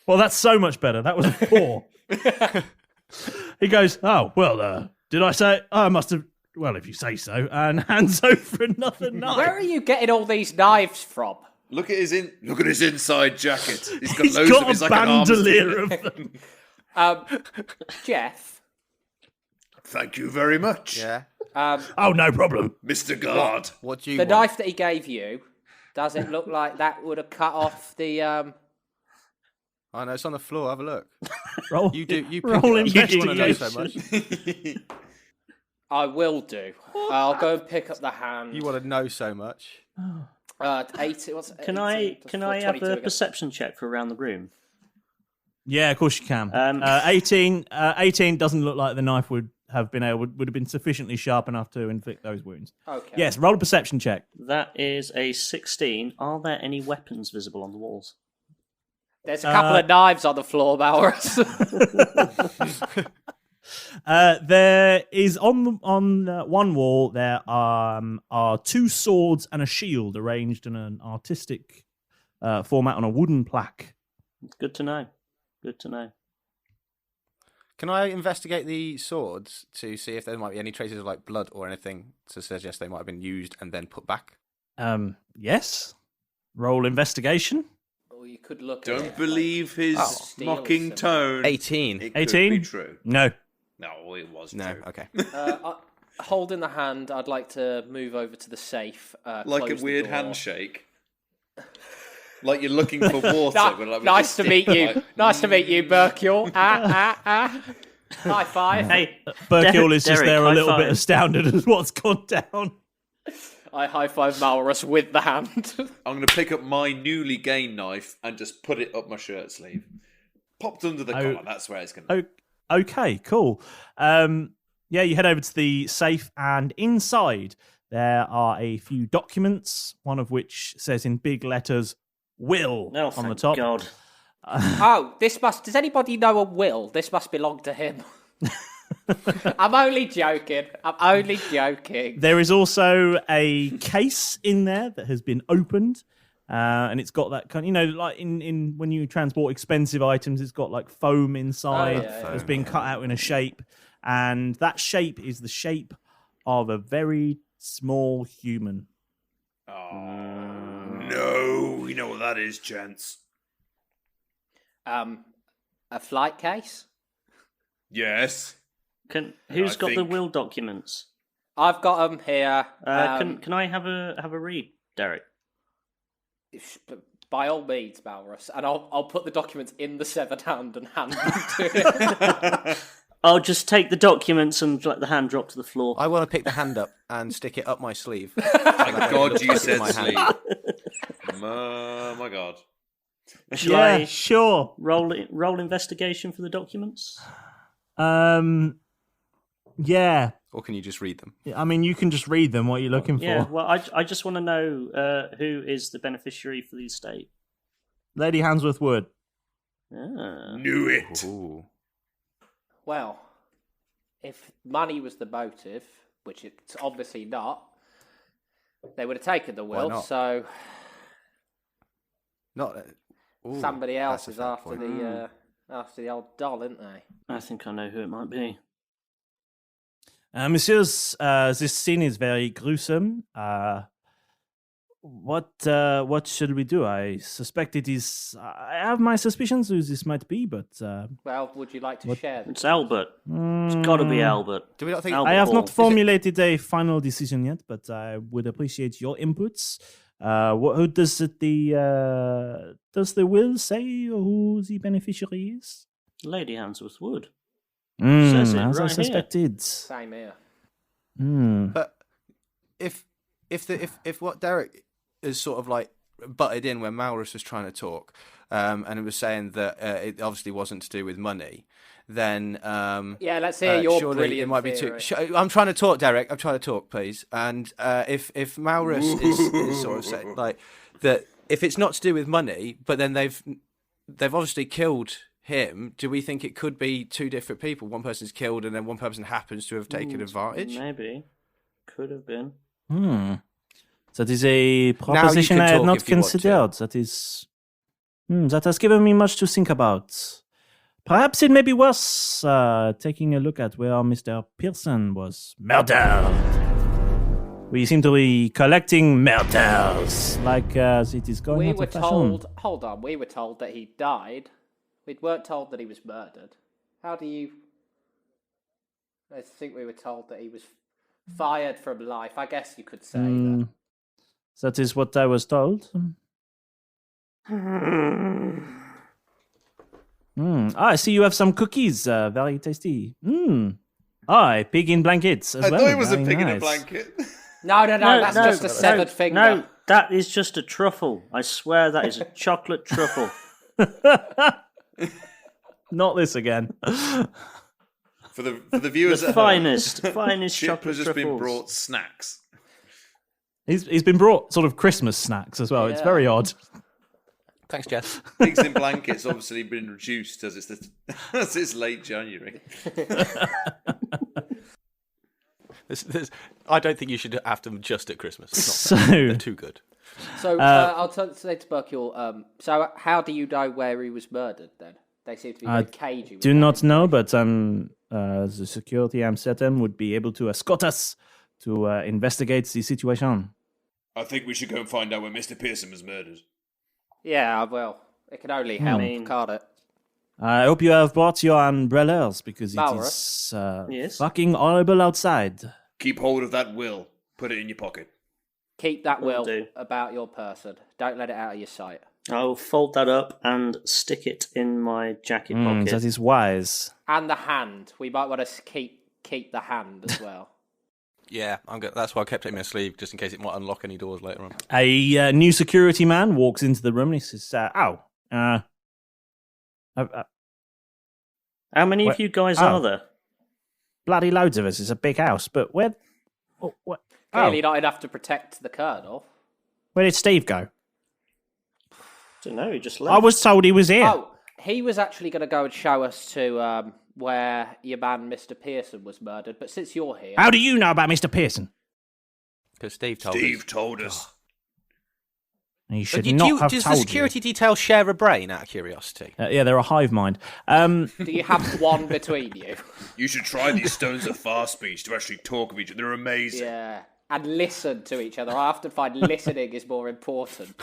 well, that's so much better. That was a 4. He goes, oh, well, did I say? I must have. Well, if you say so. And hands over another knife. Where are you getting all these knives from? Look at his inside jacket. He's got He's loads got of his a like an arms bandolier deal. of them. Jeff. Thank you very much. Yeah. Oh, no problem. Mr. Guard. What do you The want? knife that he gave you, does it look like that would have cut off the? I know, it's on the floor. Have a look. Roll, You do. You pick roll it up. You want to know investigation. so much. I will do. I'll go and pick up the hand. You want to know so much. 80. What's it? Can 18, I have 22 a again. perception check for around the room? Yeah, of course you can. 18 doesn't look like the knife would have been sufficiently sharp enough to inflict those wounds. Okay. Yes, roll a perception check. That is a 16. Are there any weapons visible on the walls? There's a couple of knives on the floor, Malrus. There is on one wall there are 2 swords and a shield arranged in an artistic format on a wooden plaque. Good to know. Good to know. Can I investigate the swords to see if there might be any traces of like blood or anything to suggest they might have been used and then put back? Yes. Roll investigation. Or you could look at Don't it believe his Steal mocking some- tone. 18. It could 18? be true. No. No, it was No, true. okay. Holding the hand, I'd like to move over to the safe. Like a close the weird door. handshake. Like you're looking for water. but like with Nice the to meet stick, you. like, Nice to meet you, Berkiel. High five. Hey, Berkiel is just Derek, there a high little bit five. astounded at what's gone down. I high five Malrus with the hand. I'm going to pick up my newly gained knife and just put it up my shirt sleeve. Popped under the collar. That's where it's going to be. Okay, cool. Yeah, you head over to the safe, and inside there are a few documents, one of which says in big letters, Will, Oh, on the thank top. God. Oh, this must. Does anybody know a will? This must belong to him. I'm only joking. There is also a case in there that has been opened, and it's got that kind. Like in when you transport expensive items, it's got like foam inside that's been cut out in a shape, and that shape is the shape of a very small human. Oh no! We know what that is, gents. A flight case. Yes. Who's got the will documents? I've got them here. Can I have a read, Derek? By all means, Malrus, and I'll put the documents in the severed hand and hand them to him. I'll just take the documents and let the hand drop to the floor. I want to pick the hand up and stick it up my sleeve. Thank God you said my sleeve. hand. Oh my God. Shall I sure. Roll investigation for the documents? Yeah. Or can you just read them? I mean, you can just read them. What you're looking for? Yeah. Well, I just want to know who is the beneficiary for the estate. Lady Hansworth Wood. Knew it. Ooh. Well, if money was the motive, which it's obviously not, they would have taken the will. not? So Not. somebody else that's is a fair after point. after the old doll, isn't they? I think I know who it might be. Messieurs, this scene is very gruesome. What should we do? I suspect it is. I have my suspicions who this might be, but Well, would you like to share them? It's Albert. It's got to be Albert. Do we not think? Albert I have Hall. not formulated a final decision yet. But I would appreciate your inputs. Who does does the will say who the beneficiary is? Lady Hansworth Wood. Says it As I right here. suspected. Same here. But if what Derek is sort of like butted in when Malrus was trying to talk, and it was saying that it obviously wasn't to do with money, then Yeah, let's hear your surely brilliant it might be theory. too. I'm trying to talk, Derek. I'm trying to talk, please. And if Malrus is sort of saying like that, if it's not to do with money, but then they've obviously killed him, do we think it could be two different people? One person's killed and then one person happens to have taken advantage? Maybe. Could have been. That is a proposition I had talk not if you want to. considered. That is. That has given me much to think about. Perhaps it may be worth taking a look at where Mr. Pearson was murdered. We seem to be collecting murders, like it is going We out were of fashion. told. Hold on. We were told that he died. We weren't told that he was murdered. How do you? I think we were told that he was fired from life. I guess you could say that. That is what I was told. I see you have some cookies. Very tasty. Pig in blankets as I well. thought it was a Very pig in a nice. blanket. No, that's just a severed finger. No, that is just a truffle. I swear that is a chocolate truffle. Not this again. For the viewers The at home, finest Chip chocolate has just been truffles. brought snacks. He's been brought sort of Christmas snacks as well. It's Yeah. very odd. Thanks, Jess. Pigs in blankets obviously been reduced as it's late January. I don't think you should have them just at Christmas. It's So, not fair. They're too good. So I'll say to Berkule. So how do you know where he was murdered? Then they seem to be very cagey. with do that not know, information. but the security I'm certain would be able to escort us to investigate the situation. I think we should go and find out where Mr. Pearson was murdered. Yeah, well, it can only help, can't it? I hope you have brought your umbrellas because it Malrus? is Yes? fucking horrible outside. Keep hold of that will. Put it in your pocket. Keep that Will will do. about your person. Don't let it out of your sight. I'll fold that up and stick it in my jacket pocket. That is wise. And the hand. We might want to keep the hand as well. Yeah, that's why I kept it in my sleeve, just in case it might unlock any doors later on. A new security man walks into the room and he says, How many of you guys are there? bloody loads of us. It's a big house, but where Clearly not enough to protect the colonel. did Steve go? Don't know, he just left. I was told he was here. Oh, he was actually going to go and show us to where your man Mr. Pearson was murdered, but since you're here... How do you know about Mr. Pearson? Because Steve told us. Steve told us. He should Does not have the told security detail share a brain, out of curiosity? you. Yeah, they're a hive mind. Do you have one between you? You should try these stones of fast speech to actually talk with each other. They're amazing. Yeah. And listen to each other. I often find listening is more important.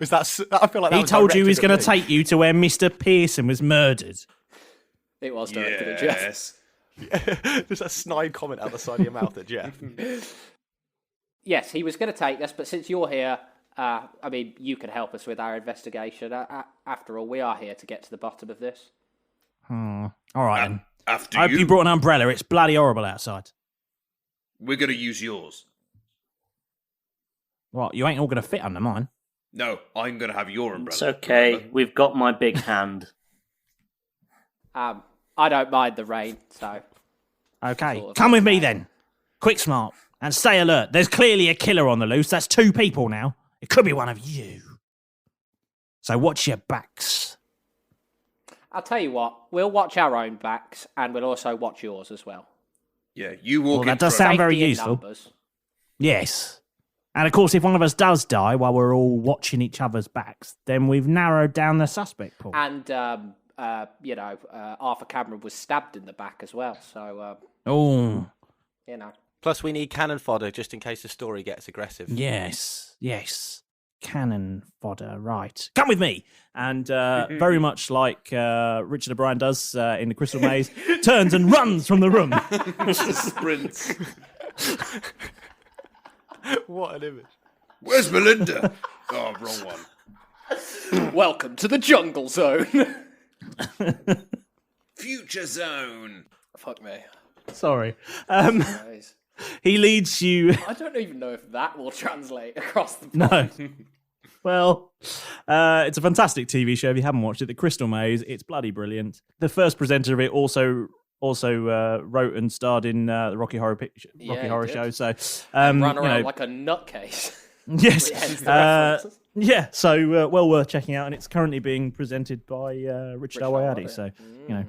Is that? I feel like that He was told you he was directed going at to me. take you to where Mr. Pearson was murdered. It was directed at Jeff. Yes. There's a snide comment out the side of your mouth at Jeff. Yes, he was going to take us, but since you're here, you can help us with our investigation. After all, we are here to get to the bottom of this. All right, then. After I hope you brought an umbrella. It's bloody horrible outside. we're going to use yours. What, you ain't all going to fit under mine? No, I'm going to have your umbrella. It's okay. remember? We've got my big hand. I don't mind the rain, so... Okay, Sort of. come with me then. Quick, smart, and stay alert. There's clearly a killer on the loose. That's 2 people now. It could be one of you. So watch your backs. I'll tell you what, we'll watch our own backs, and we'll also watch yours as well. Yeah, you walk Well, in that does front. sound very Safety in useful. numbers. Yes. And of course, if one of us does die while we're all watching each other's backs, then we've narrowed down the suspect pool. And, Arthur Cameron was stabbed in the back as well, so, Oh, Plus, we need cannon fodder just in case the story gets aggressive. yes. Cannon fodder, right. Come with me. And very much like Richard O'Brien does in The Crystal Maze, turns and runs from the room. Sprints. What an image. Where's Melinda? Oh, wrong one. Welcome to the Jungle Zone. Future Zone. Fuck me. Sorry. Guys. He leads you... I don't even know if that will translate across the No. Well, it's a fantastic TV show. If you haven't watched it, The Crystal Maze, it's bloody brilliant. The first presenter of it also wrote and starred in the Rocky Horror Yeah, he Horror did. Show. So Run around like a nutcase. yes, Hence the references. yeah. So well worth checking out, and it's currently being presented by Richard Ayoade. Ayoade. So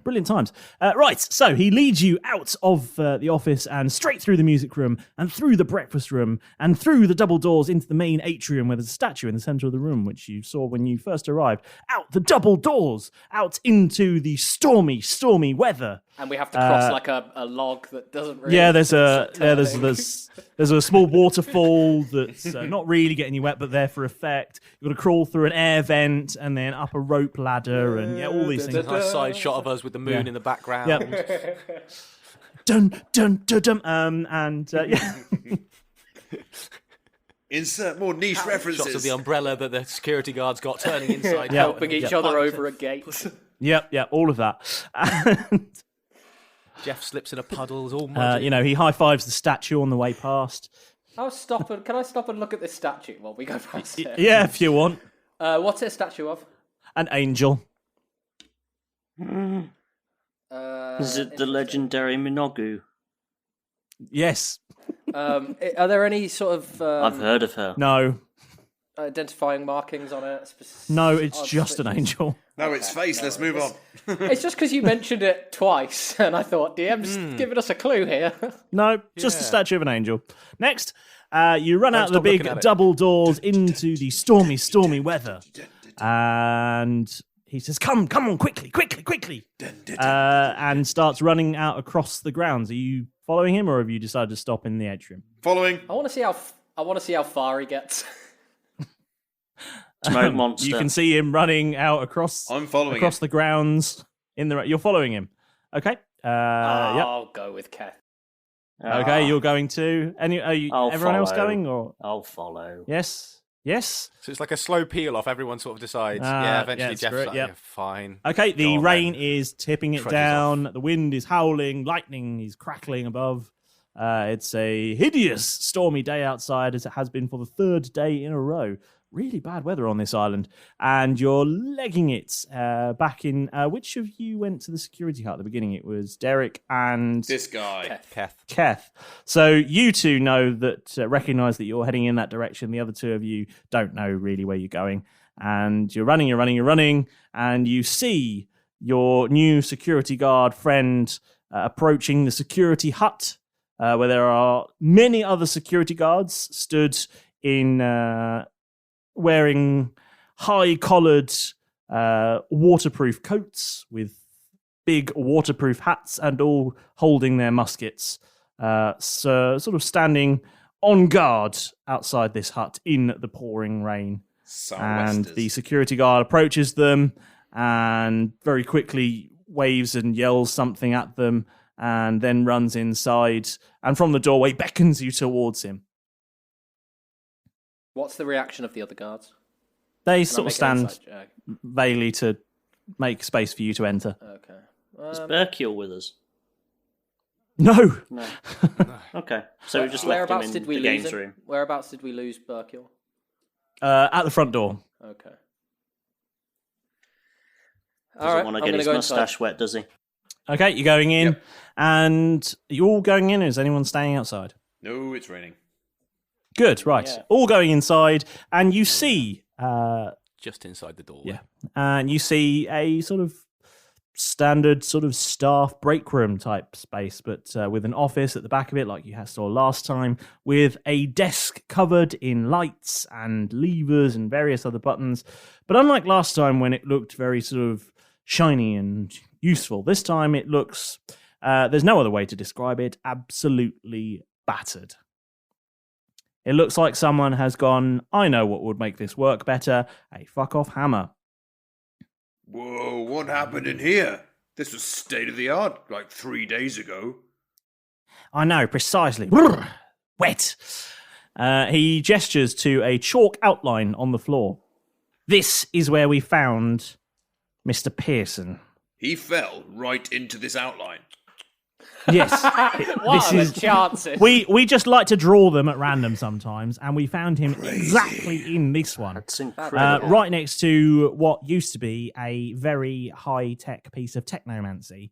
brilliant times. Right, so he leads you out of the office and straight through the music room and through the breakfast room and through the double doors into the main atrium where there's a statue in the centre of the room, which you saw when you first arrived. Out the double doors, out into the stormy, stormy weather. And we have to cross like a log that doesn't really... Yeah, there's turning. there's a small waterfall that's not really getting you wet, but there for effect. You've got to crawl through an air vent and then up a rope ladder and all these things. Nice side shot of us with the moon in the background. Yep. Dun dun dun dun. And yeah. Insert more niche references. Shots of the umbrella that the security guards got turning inside. Yeah. Helping each other over a gate. Yep, all of that. And, Jeff slips in a puddle, is all muddy. he high fives the statue on the way past. Can I stop and look at this statue while we go past it? Yeah, if you want. What's it a statue of? An angel. Is it the legendary Minogu? Yes. Are there any sort of I've heard of her. No. identifying markings on it? No, it's just an angel. No, it's face. Let's move on. It's just because you mentioned it twice, and I thought DM's giving us a clue here. No, just the statue of an angel. Next, you run out the stop looking big at it. double doors into the stormy, stormy weather. And he says, come on, quickly. And starts running out across the grounds. Are you following him, or have you decided to stop in the atrium? Following. I want to see how far he gets. Smoke monster. You can see him running out across I'm following across the grounds. You're following him. Okay. Yep. I'll go with Keth. Okay, you're going to. I'll Everyone else follow. going, or I'll follow. yes? So it's like a slow peel off. Everyone sort of decides. Eventually that's Jeff's correct, like, yep. yeah, fine. Okay, the Go on, rain then. is tipping it Trudges down. The wind is howling. Lightning is crackling above. It's a hideous stormy day outside, as it has been for the third day in a row. Really bad weather on this island. And you're legging it back in. Which of you went to the security hut at the beginning? It was Derek and This guy. Keth. So you two know that, recognise that you're heading in that direction. The other two of you don't know really where you're going. And you're running, and you see your new security guard friend approaching the security hut, where there are many other security guards stood in wearing high-collared waterproof coats with big waterproof hats and all holding their muskets, so sort of standing on guard outside this hut in the pouring rain. And the security guard approaches them and very quickly waves and yells something at them and then runs inside and from the doorway beckons you towards him. What's the reaction of the other guards? They sort of stand vaguely to make space for you to enter. Okay. Is Berkiel with us? No. Okay, so we just left him in the games room. Whereabouts did we lose Berkiel? At the front door. Okay. Doesn't want to get his mustache wet, does he? Okay, you're going in, and you're all going in. Is anyone staying outside? No, it's raining. Good, right. Yeah. All going inside, and you see... just inside the doorway. Yeah, and you see a sort of standard sort of staff break room type space, but with an office at the back of it, like you saw last time, with a desk covered in lights and levers and various other buttons. But unlike last time when it looked very sort of shiny and useful, this time it looks, there's no other way to describe it, absolutely battered. It looks like someone has gone, I know what would make this work better, a fuck-off hammer. Whoa, what happened in here? This was state-of-the-art like 3 days ago. I know, precisely. Wet. He gestures to a chalk outline on the floor. This is where we found Mr. Pearson. He fell right into this outline. Yes. What are the chances? We just like to draw them at random sometimes, and we found him exactly in this one. That's incredible. Right next to what used to be a very high-tech piece of technomancy,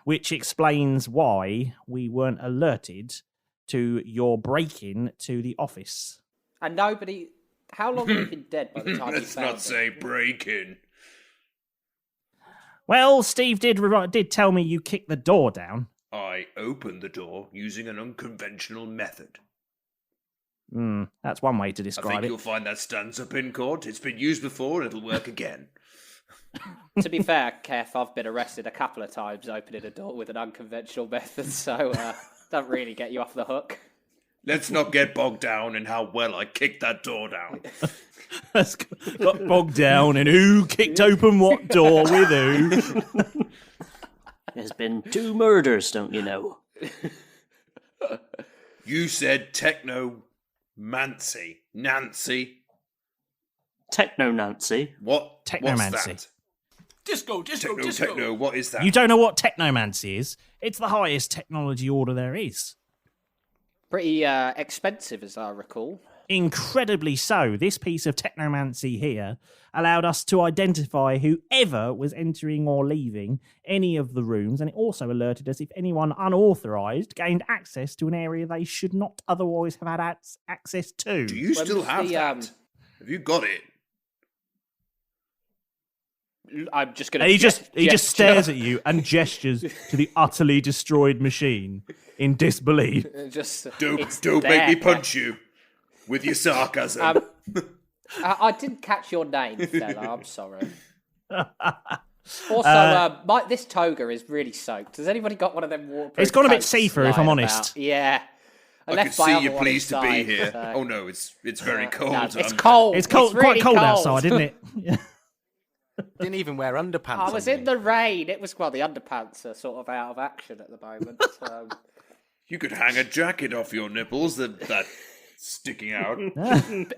which explains why we weren't alerted to your break-in to the office. And nobody... How long have you been dead by the time you Let's not say break-in. Well, Steve did tell me you kicked the door down. I opened the door using an unconventional method. That's one way to describe it. I think you'll find that stands up in court. It's been used before and it'll work again. To be fair, Kev, I've been arrested a couple of times opening a door with an unconventional method, so don't really get you off the hook. Let's not get bogged down in how well I kicked that door down. Let's got bogged down in who kicked open what door with who. There's been 2 murders, don't you know? You said technomancy. Nancy. Techno-Nancy? What? Technomancy. What's that? Disco. Techno, what is that? You don't know what technomancy is? It's the highest technology order there is. Pretty expensive, as I recall. Incredibly so. This piece of technomancy here allowed us to identify whoever was entering or leaving any of the rooms, and it also alerted us if anyone unauthorized gained access to an area they should not otherwise have had access to. Do you still have that? Have you got it? I'm just going to. He just stares at you and gestures to the utterly destroyed machine in disbelief. Don't make me punch you with your sarcasm. I didn't catch your name, fella. I'm sorry. Also, this toga is really soaked. Has anybody got one of them waterproof? It's gone a bit see-through, if I'm honest. Yeah. I can see you're pleased to be here. So. Oh no, it's very cold. No, it's cold. It's cold. Quite cold outside, isn't it? Didn't even wear underpants. I was in the rain. It was the underpants are sort of out of action at the moment. So. You could hang a jacket off your nipples that sticking out and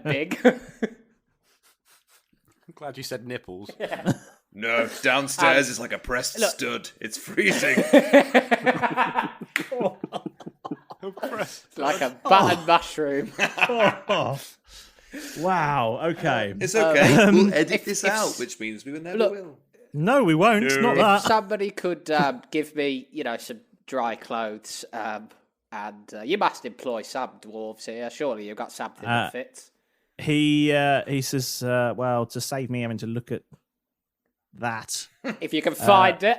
big. I'm glad you said nipples. Yeah. No, downstairs is like a pressed stud. It's freezing. Like a button mushroom. Wow, okay. It's okay. We'll edit this out, which means we never will. No, we won't. No. Not that. If somebody could give me, some dry clothes, and you must employ some dwarves here. Surely you've got something that fits. He says, well, to save me having to look at that. If you can find it.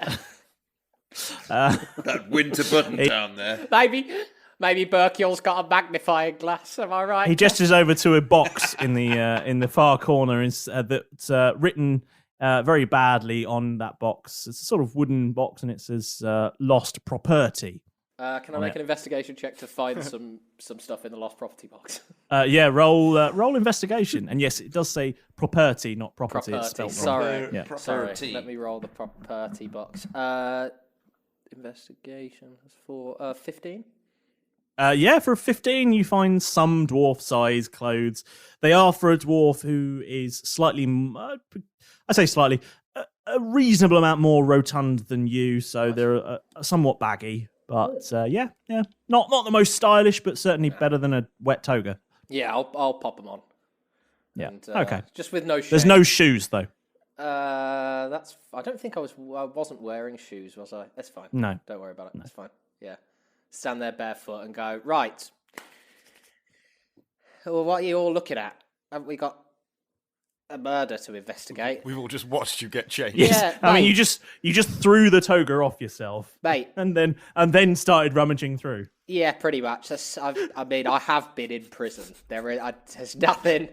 That winter button down there. Maybe Berkiel's got a magnifying glass. Am I right? He gestures over to a box in the far corner that's written very badly on that box. It's a sort of wooden box, and it says "Lost Property." Can I make an investigation check to find some stuff in the lost property box? Yeah, roll investigation, and yes, it does say property, not property. It's spelled wrong. Sorry, Yeah. sorry. Let me roll the property box. Investigation for 15. Yeah, for a 15, you find some dwarf-sized clothes. They are for a dwarf who is slightly, I say slightly, a reasonable amount more rotund than you, so they're somewhat baggy. But yeah, not the most stylish, but certainly better than a wet toga. Yeah, I'll pop them on. Yeah. And, okay. Just with no shoes. There's no shoes though. That's. I don't think I wasn't wearing shoes, was I? That's fine. No. Don't worry about it. That's fine. Yeah. Stand there barefoot and go, right. Well, what are you all looking at? Haven't we got a murder to investigate? We've all just watched you get changed. Yeah, I mean, mate. you just threw the toga off yourself, Mate. and then started rummaging through. Yeah, pretty much. I have been in prison. There's nothing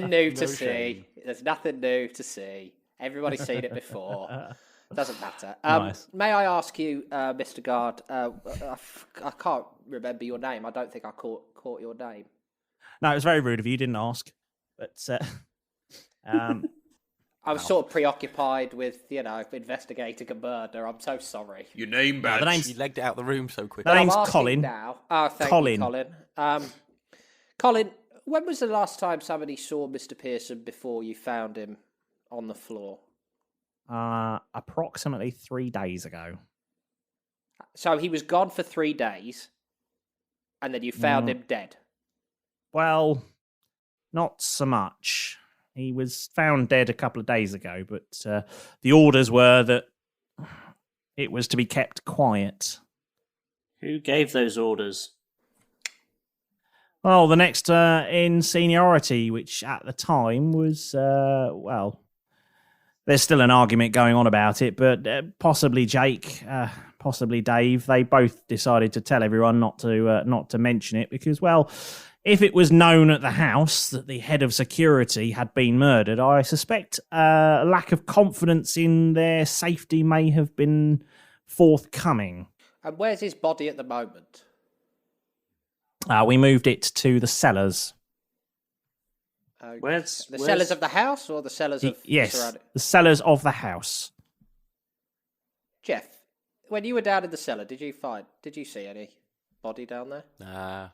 new to see. There's nothing new to see. Everybody's seen it before. Doesn't matter. Nice. May I ask you, Mr. Guard? I can't remember your name. I don't think I caught your name. No, it was very rude of you. You didn't ask, but I was sort of preoccupied with, investigating a murder. I'm so sorry. Your name badge. the name's You legged it out the room so quickly. The name's I'm asking Colin. now. Oh, thank Colin. you, Colin. Colin, when was the last time somebody saw Mr. Pearson before you found him on the floor? Approximately 3 days ago. So he was gone for 3 days, and then you found him dead. Well, not so much. He was found dead a couple of days ago, but the orders were that it was to be kept quiet. Who gave those orders? Well, the next in seniority, which at the time was, there's still an argument going on about it, but possibly Jake, possibly Dave. They both decided to tell everyone not to mention it because, well, if it was known at the house that the head of security had been murdered, I suspect a lack of confidence in their safety may have been forthcoming. And where's his body at the moment? We moved it to the cellars. Where's Cellars of the house or the cellars of Yes, surrounding? the cellars of the house. Jeff, when you were down in the cellar, did you see any body down there? Nah.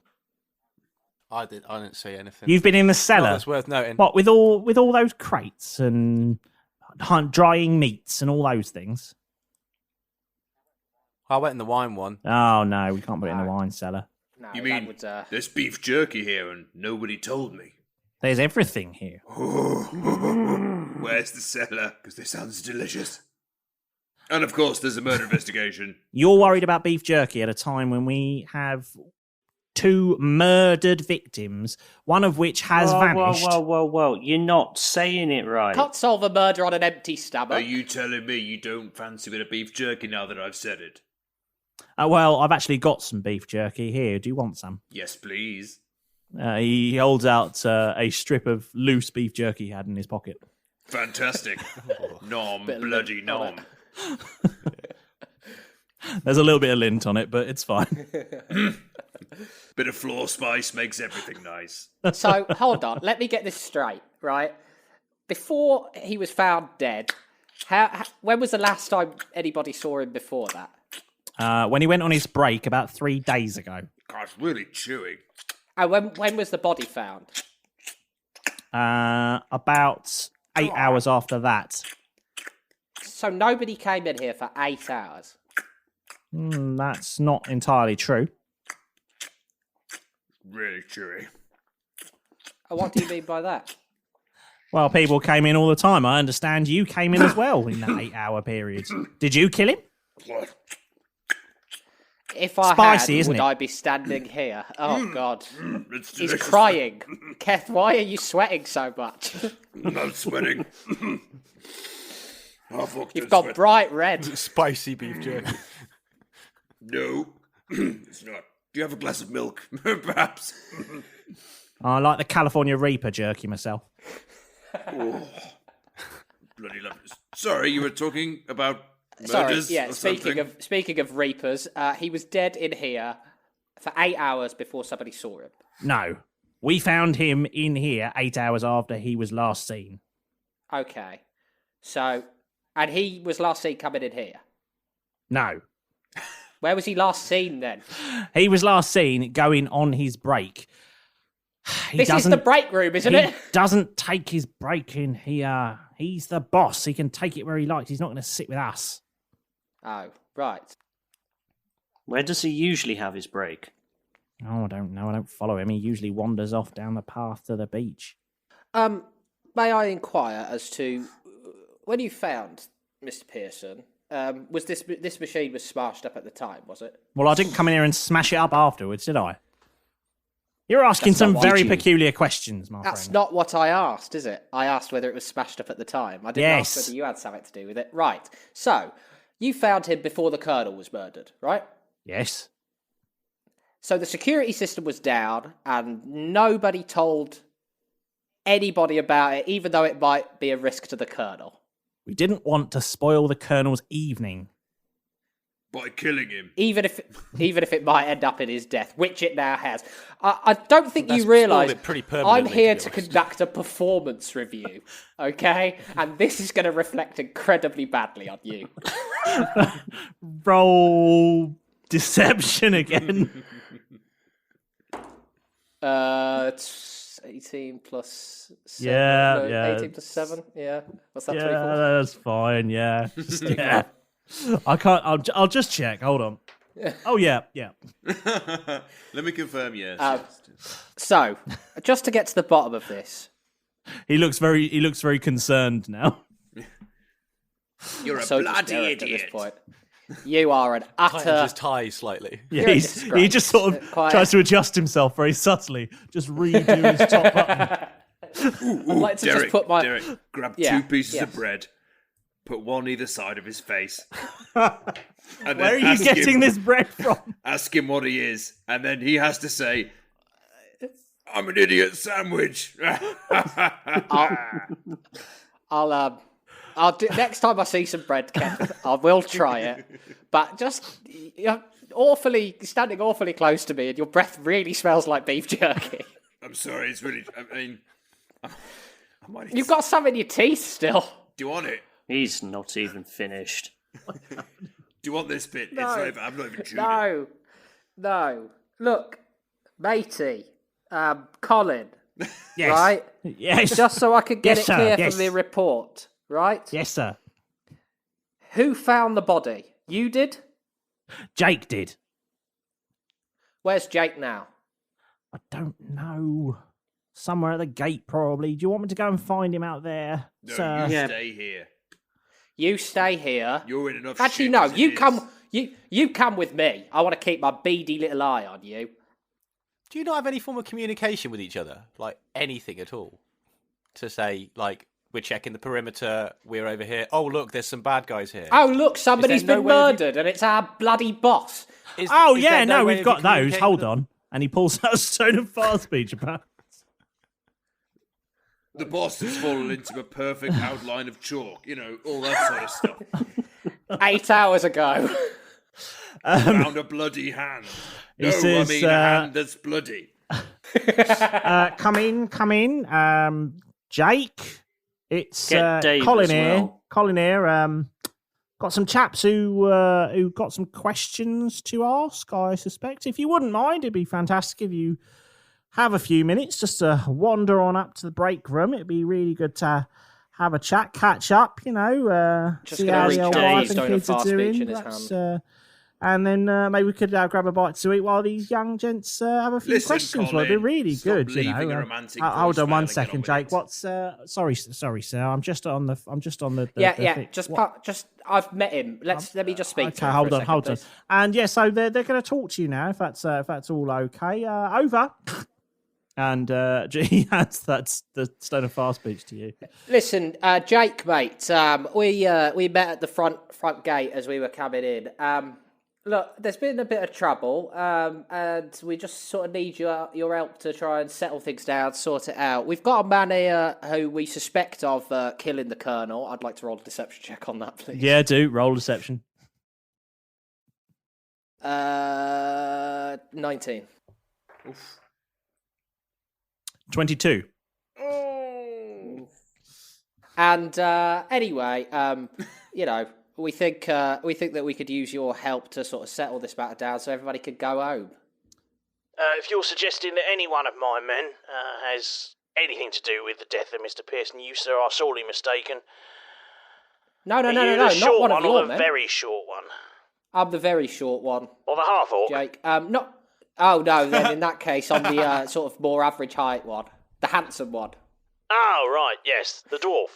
I didn't see anything. You've been in the cellar. Oh, that's worth noting. What, with all those crates and drying meats and all those things? I went in the wine one. Oh no, we can't put it in the wine cellar. No, You that mean would, there's beef jerky here and nobody told me? There's everything here. Where's the cellar? Because this sounds delicious. And of course, there's a murder investigation. You're worried about beef jerky at a time when we have 2 murdered victims, one of which has vanished. Whoa. You're not saying it right. Can't solve a murder on an empty stomach. Are you telling me you don't fancy a bit of beef jerky now that I've said it? Well, I've actually got some beef jerky here. Do you want some? Yes, please. He holds out a strip of loose beef jerky he had in his pocket. Fantastic. Nom, Bit of bloody lint on nom. There's a little bit of lint on it, but it's fine. Bit of floor spice makes everything nice. So, hold on. Let me get this straight, right? Before he was found dead, when was the last time anybody saw him before that? When he went on his break about 3 days ago. God, it's really chewy. And when was the body found? About 8 hours after that. So nobody came in here for 8 hours. That's not entirely true. Really chewy. What do you mean by that? Well, people came in all the time. I understand you came in as well in that 8-hour period. Did you kill him? If I Spicy, had, isn't would it? I be standing here? Oh, God. It's He's delicious. crying. Keth, why are you sweating so much? I'm sweating. Oh, fuck, You've that's got right. bright red. Spicy beef jerky. No, it's not. Do you have a glass of milk, perhaps? I like the California Reaper jerky myself. Oh, bloody lovely. Sorry, you were talking about Sorry, murders yeah. or Speaking something? of Reapers, he was dead in here for 8 hours before somebody saw him. No, we found him in here 8 hours after he was last seen. Okay, so and he was last seen coming in here. No, Where was he last seen then? he was last seen going on his break. This is the break room, isn't he it? doesn't take his break in here. He's the boss. He can take it where he likes. He's not going to sit with us. Oh, right. Where does he usually have his break? Oh, I don't know. I don't follow him. He usually wanders off down the path to the beach. May I inquire as to when you found Mr. Pearson? Was this machine was smashed up at the time? Was it? Well, I didn't come in here and smash it up afterwards, did I? You're asking That's some not what- very Did you? peculiar questions, my That's friend. not what I asked, is it? I asked whether it was smashed up at the time. I didn't ask Yes. whether you had something to do with it. Right. So, you found him before the Colonel was murdered, right? Yes. So the security system was down and nobody told anybody about it, even though it might be a risk to the Colonel. We didn't want to spoil the Colonel's evening. By killing him. Even if it might end up in his death, which it now has. I don't think That's you realise spoiled it pretty I'm permanently, here to to be honest. conduct a performance review, okay? And this is going to reflect incredibly badly on you. Roll deception again. It's 18 plus 7. Yeah, No, yeah. 18 plus 7, yeah. What's that, Yeah, 24? that's fine. Yeah. Just, yeah. I can't. I'll just check. Hold on. Oh yeah, yeah. Let me confirm, yes. So, just to get to the bottom of this, He looks very concerned now. You're a so bloody generic at idiot. this point. You are an Tightens utter... his tie slightly. Yeah, You're a he disgrace. just sort of Quite- tries to adjust himself very subtly. Just redo his top button. I'd like to Derek, just put my... Derek, grab Yeah, 2 pieces yes. of bread, put one either side of his face. And Where are then you ask getting him, this bread from? Ask him what he is, and then he has to say, I'm an idiot sandwich. I'll do next time I see some bread, Kevin. I will try it, but just you're standing awfully close to me, and your breath really smells like beef jerky. I'm sorry, it's really, I mean, I might You've got some in your teeth still. Do you want it? He's not even finished. Do you want this bit? No. It's not even, I'm not even chewing it. No. Look, matey, Colin. Yes. Right? Yes. Just so I could get Yes, it sir, clear yes. from the report. Right? Yes, sir. Who found the body? You did? Jake did. Where's Jake now? I don't know. Somewhere at the gate, probably. Do you want me to go and find him out there, No, sir? you Yeah. stay here. You stay here. You're in enough Actually, shit no. as it You is. come. You come with me. I want to keep my beady little eye on you. Do you not have any form of communication with each other? Like anything at all? To say, like, we're checking the perimeter, we're over here. Oh, look, there's some bad guys here. Oh, look, somebody's no been way of you- murdered, and it's our bloody boss. Oh, Is yeah, there no, way we've of got you those. communicating Hold with them? on. And he pulls out a stone of fast speech about. The boss has fallen into a perfect outline of chalk, you know, all that sort of stuff. 8 hours ago. Found a bloody hand. He No, says, I mean a hand that's bloody. Come in. Jake, it's Get Dave Colin as here. well. Colin here. Got some chaps who got some questions to ask, I suspect. If you wouldn't mind, it'd be fantastic if you have a few minutes just to wander on up to the break room. It'd be really good to have a chat, catch up, you know, Just see gonna how reach the out, wife he's and doing a kids are fast speech doing. in his hand. And then maybe we could grab a bite to eat while these young gents have a few Listen, questions. Well, it'd be Colin, really stop good, you leaving know. a romantic Hold on voicemail one and get second, on with Jake. it. What's sorry, sir. I'm just on the Yeah. thing. Just, What- just. I've met him. Let me just speak. to Okay, him hold for a on, second, hold on. please. And yeah, so they're going to talk to you now, if that's all okay. Over. And he hands the Stone of Far Speech to you. Listen, Jake, mate, we met at the front gate as we were coming in. Look, there's been a bit of trouble, and we just sort of need your help to try and settle things down, sort it out. We've got a man here who we suspect of killing the Colonel. I'd like to roll a deception check on that, please. Yeah, do. Roll deception. 19. Oof. 22. And anyway, we think that we could use your help to sort of settle this matter down so everybody could go home. If you're suggesting that any one of my men has anything to do with the death of Mr. Pearson, you, sir, are sorely mistaken. No, the not short one of your or the men. very short one? I'm the very short one. Or the half-orc? Jake. Not. Oh, no, then in that case, I'm the sort of more average height one. The handsome one. Oh, right, yes, the dwarf.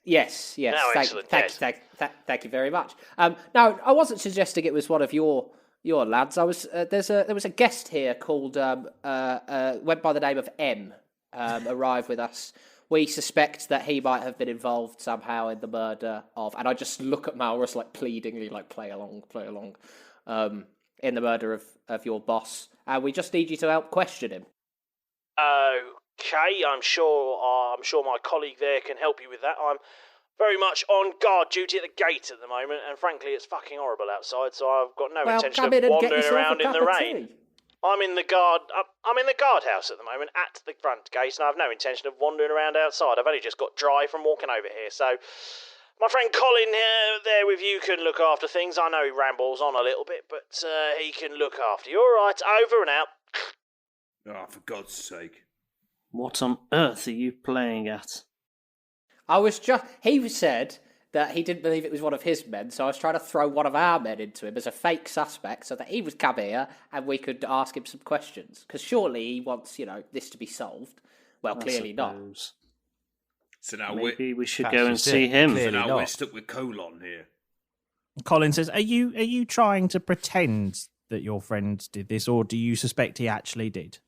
Yes. No, excellent, Thank you very much. Now, I wasn't suggesting it was one of your lads. I was there was a guest here called went by the name of M. Arrived with us. We suspect that he might have been involved somehow in the murder of. And I just look at Malrus like pleadingly, like play along. In the murder of your boss. And we just need you to help question him. Okay, I'm sure my colleague there can help you with that. I'm very much on guard duty at the gate at the moment, and frankly, it's fucking horrible outside, so I've got no intention of wandering around in the rain. I'm in the guardhouse at the moment, at the front gate, and I have no intention of wandering around outside. I've only just got dry from walking over here, so my friend Colin there with you can look after things. I know he rambles on a little bit, but he can look after you. All right, over and out. Oh, for God's sake. What on earth are you playing at? He said that he didn't believe it was one of his men, so I was trying to throw one of our men into him as a fake suspect so that he would come here and we could ask him some questions. Because surely he wants, this to be solved. Well, clearly not. So now maybe we should go and see him. So now we're stuck with Colon here. Colin says, are you trying to pretend that your friend did this, or do you suspect he actually did?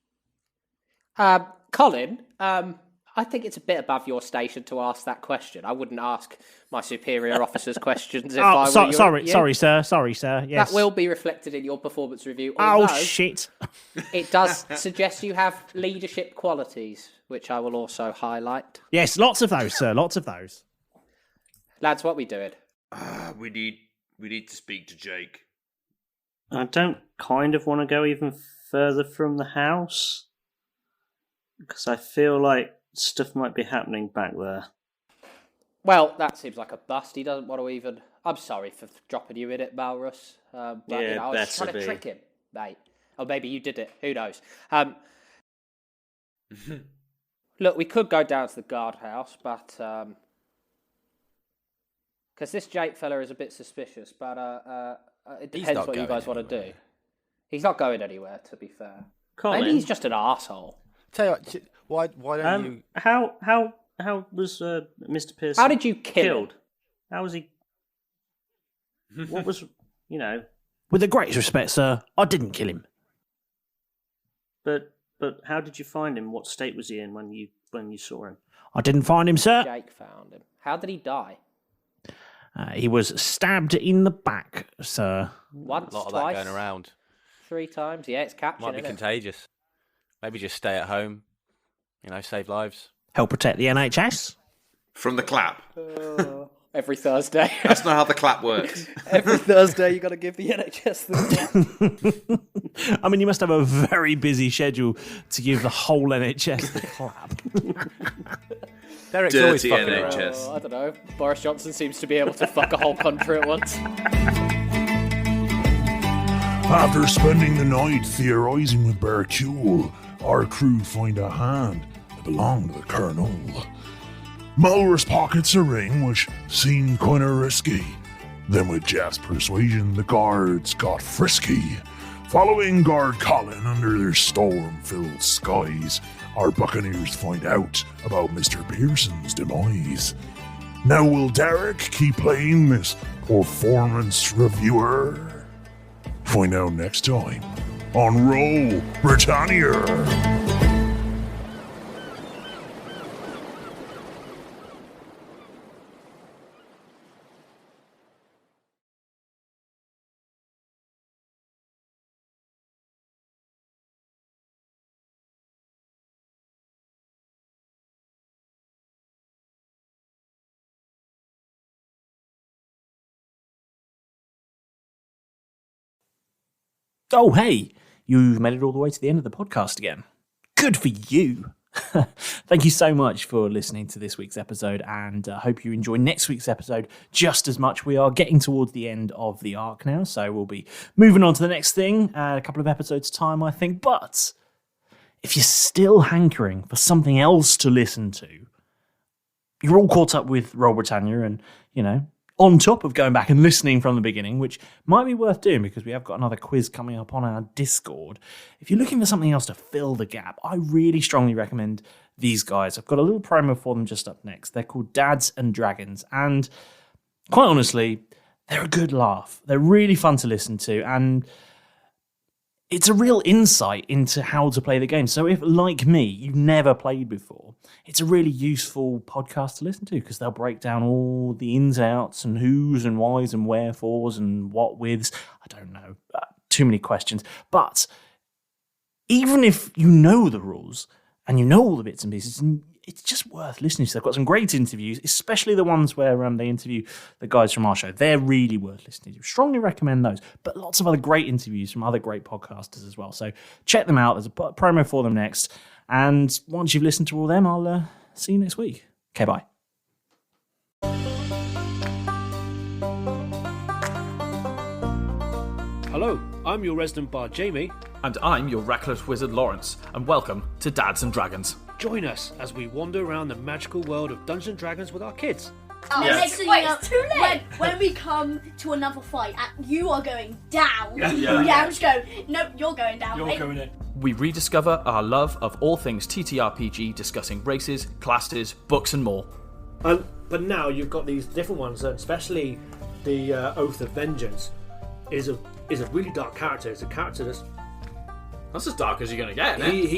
Colin, I think it's a bit above your station to ask that question. I wouldn't ask my superior officers questions if I were Sorry, sir. Yes. That will be reflected in your performance review. Oh, shit. It does suggest you have leadership qualities, which I will also highlight. Yes, lots of those, sir. Lots of those. Lads, what we doing? We need to speak to Jake. I don't kind of want to go even further from the house, because I feel like stuff might be happening back there. Well, that seems like a bust. He doesn't want to even... I'm sorry for dropping you in it, Malrus. But, I was trying to trick him, mate. Or maybe you did it. Who knows? Look, we could go down to the guardhouse, but... Because this Jake fella is a bit suspicious, but it depends what you guys want to do. He's not going anywhere, to be fair. Colin? Maybe he's just an arsehole. Tell you what, why don't you... How was Mr. Pearson How did you kill him? How was he... What was, With the greatest respect, sir, I didn't kill him. But how did you find him? What state was he in when you saw him? I didn't find him, sir. Jake found him. How did he die? He was stabbed in the back, sir. Once, a lot of twice, that going around. 3 times. Yeah, it's captured. Might be contagious. Maybe just stay at home. Save lives. Help protect the NHS. From the clap. Every Thursday. That's not how the clap works. Every Thursday you got to give the NHS the... I mean, you must have a very busy schedule to give the whole NHS the clap. Derek's Dirty always fucking NHS. I don't know. Boris Johnson seems to be able to fuck a whole country at once. After spending the night theorising with Bertule, our crew find a hand that belonged to the Colonel. Malrus pockets a ring which seemed kinda risky. Then with Jeff's persuasion, the guards got frisky. Following Guard Colin under their storm-filled skies, our buccaneers find out about Mr. Pearson's demise. Now will Derek keep playing this performance reviewer? Find out next time on Roll Britannia. Oh, hey, you've made it all the way to the end of the podcast again. Good for you. Thank you so much for listening to this week's episode, and I hope you enjoy next week's episode just as much. We are getting towards the end of the arc now, so we'll be moving on to the next thing a couple of episodes' time, I think. But if you're still hankering for something else to listen to, you're all caught up with Royal Britannia and, you know, on top of going back and listening from the beginning, which might be worth doing because we have got another quiz coming up on our Discord. If you're looking for something else to fill the gap, I really strongly recommend these guys. I've got a little promo for them just up next. They're called Dads and Dragons, and quite honestly, they're a good laugh. They're really fun to listen to, and it's a real insight into how to play the game. So if, like me, you've never played before, it's a really useful podcast to listen to because they'll break down all the ins and outs and who's and whys and wherefores and what withs. I don't know. Too many questions. But even if you know the rules and you know all the bits and pieces, it's just worth listening to. They've got some great interviews, especially the ones where they interview the guys from our show. They're really worth listening to. Strongly recommend those. But lots of other great interviews from other great podcasters as well. So check them out. There's a promo for them next. And once you've listened to all them, I'll see you next week. Okay, bye. Hello, I'm your resident bard Jamie. And I'm your reckless wizard Lawrence. And welcome to Dads and Dragons. Join us as we wander around the magical world of Dungeons & Dragons with our kids. Oh, yes. Wait, it's too late. When we come to another fight, you are going down. Yeah, just go. No, you're going down. You're going in. We rediscover our love of all things TTRPG, discussing races, classes, books, and more. But now you've got these different ones, and especially the Oath of Vengeance is a really dark character. It's a character that's as dark as you're going to get, isn't it?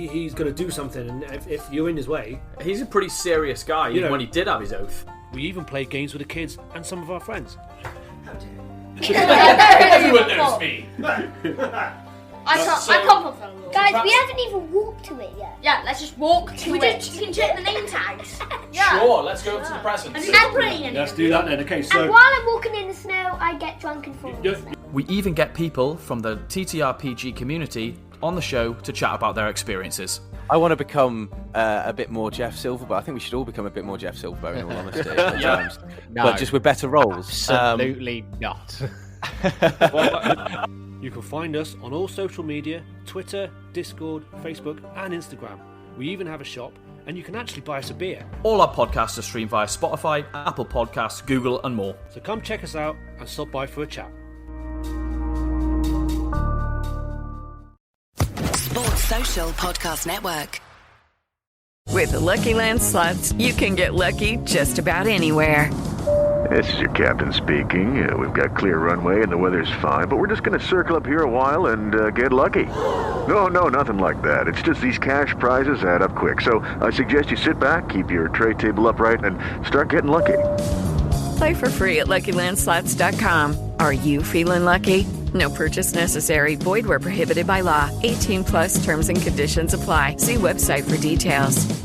He's going to do something, and if you're in his way... He's a pretty serious guy, even when he did have his oath. We even played games with the kids and some of our friends. How dare everyone knows me. I can't fulfill the rules. Guys, we haven't even walked to it yet. Yeah, let's just walk to it. You can check the name tags. Yeah. Sure, let's go up to the presents. Let's do that then. Okay, so... And while I'm walking in the snow, I get drunk and fall in the snow. We even get people from the TTRPG community on the show to chat about their experiences. I want to become a bit more Jeff Silverbow. I think we should all become a bit more Jeff Silverbow, in all honesty, at times. No. But just with better roles. Absolutely not. You can find us on all social media, Twitter, Discord, Facebook, and Instagram. We even have a shop, and you can actually buy us a beer. All our podcasts are streamed via Spotify, Apple Podcasts, Google, and more. So come check us out and stop by for a chat. Sports Social Podcast Network. With the Lucky Land Slots, you can get lucky just about anywhere. This is your captain speaking. We've got clear runway and the weather's fine, but we're just going to circle up here a while and get lucky. No, nothing like that. It's just these cash prizes add up quick. So I suggest you sit back, keep your tray table upright, and start getting lucky. Play for free at LuckyLandSlots.com. Are you feeling lucky? No purchase necessary. Void where prohibited by law. 18+ terms and conditions apply. See website for details.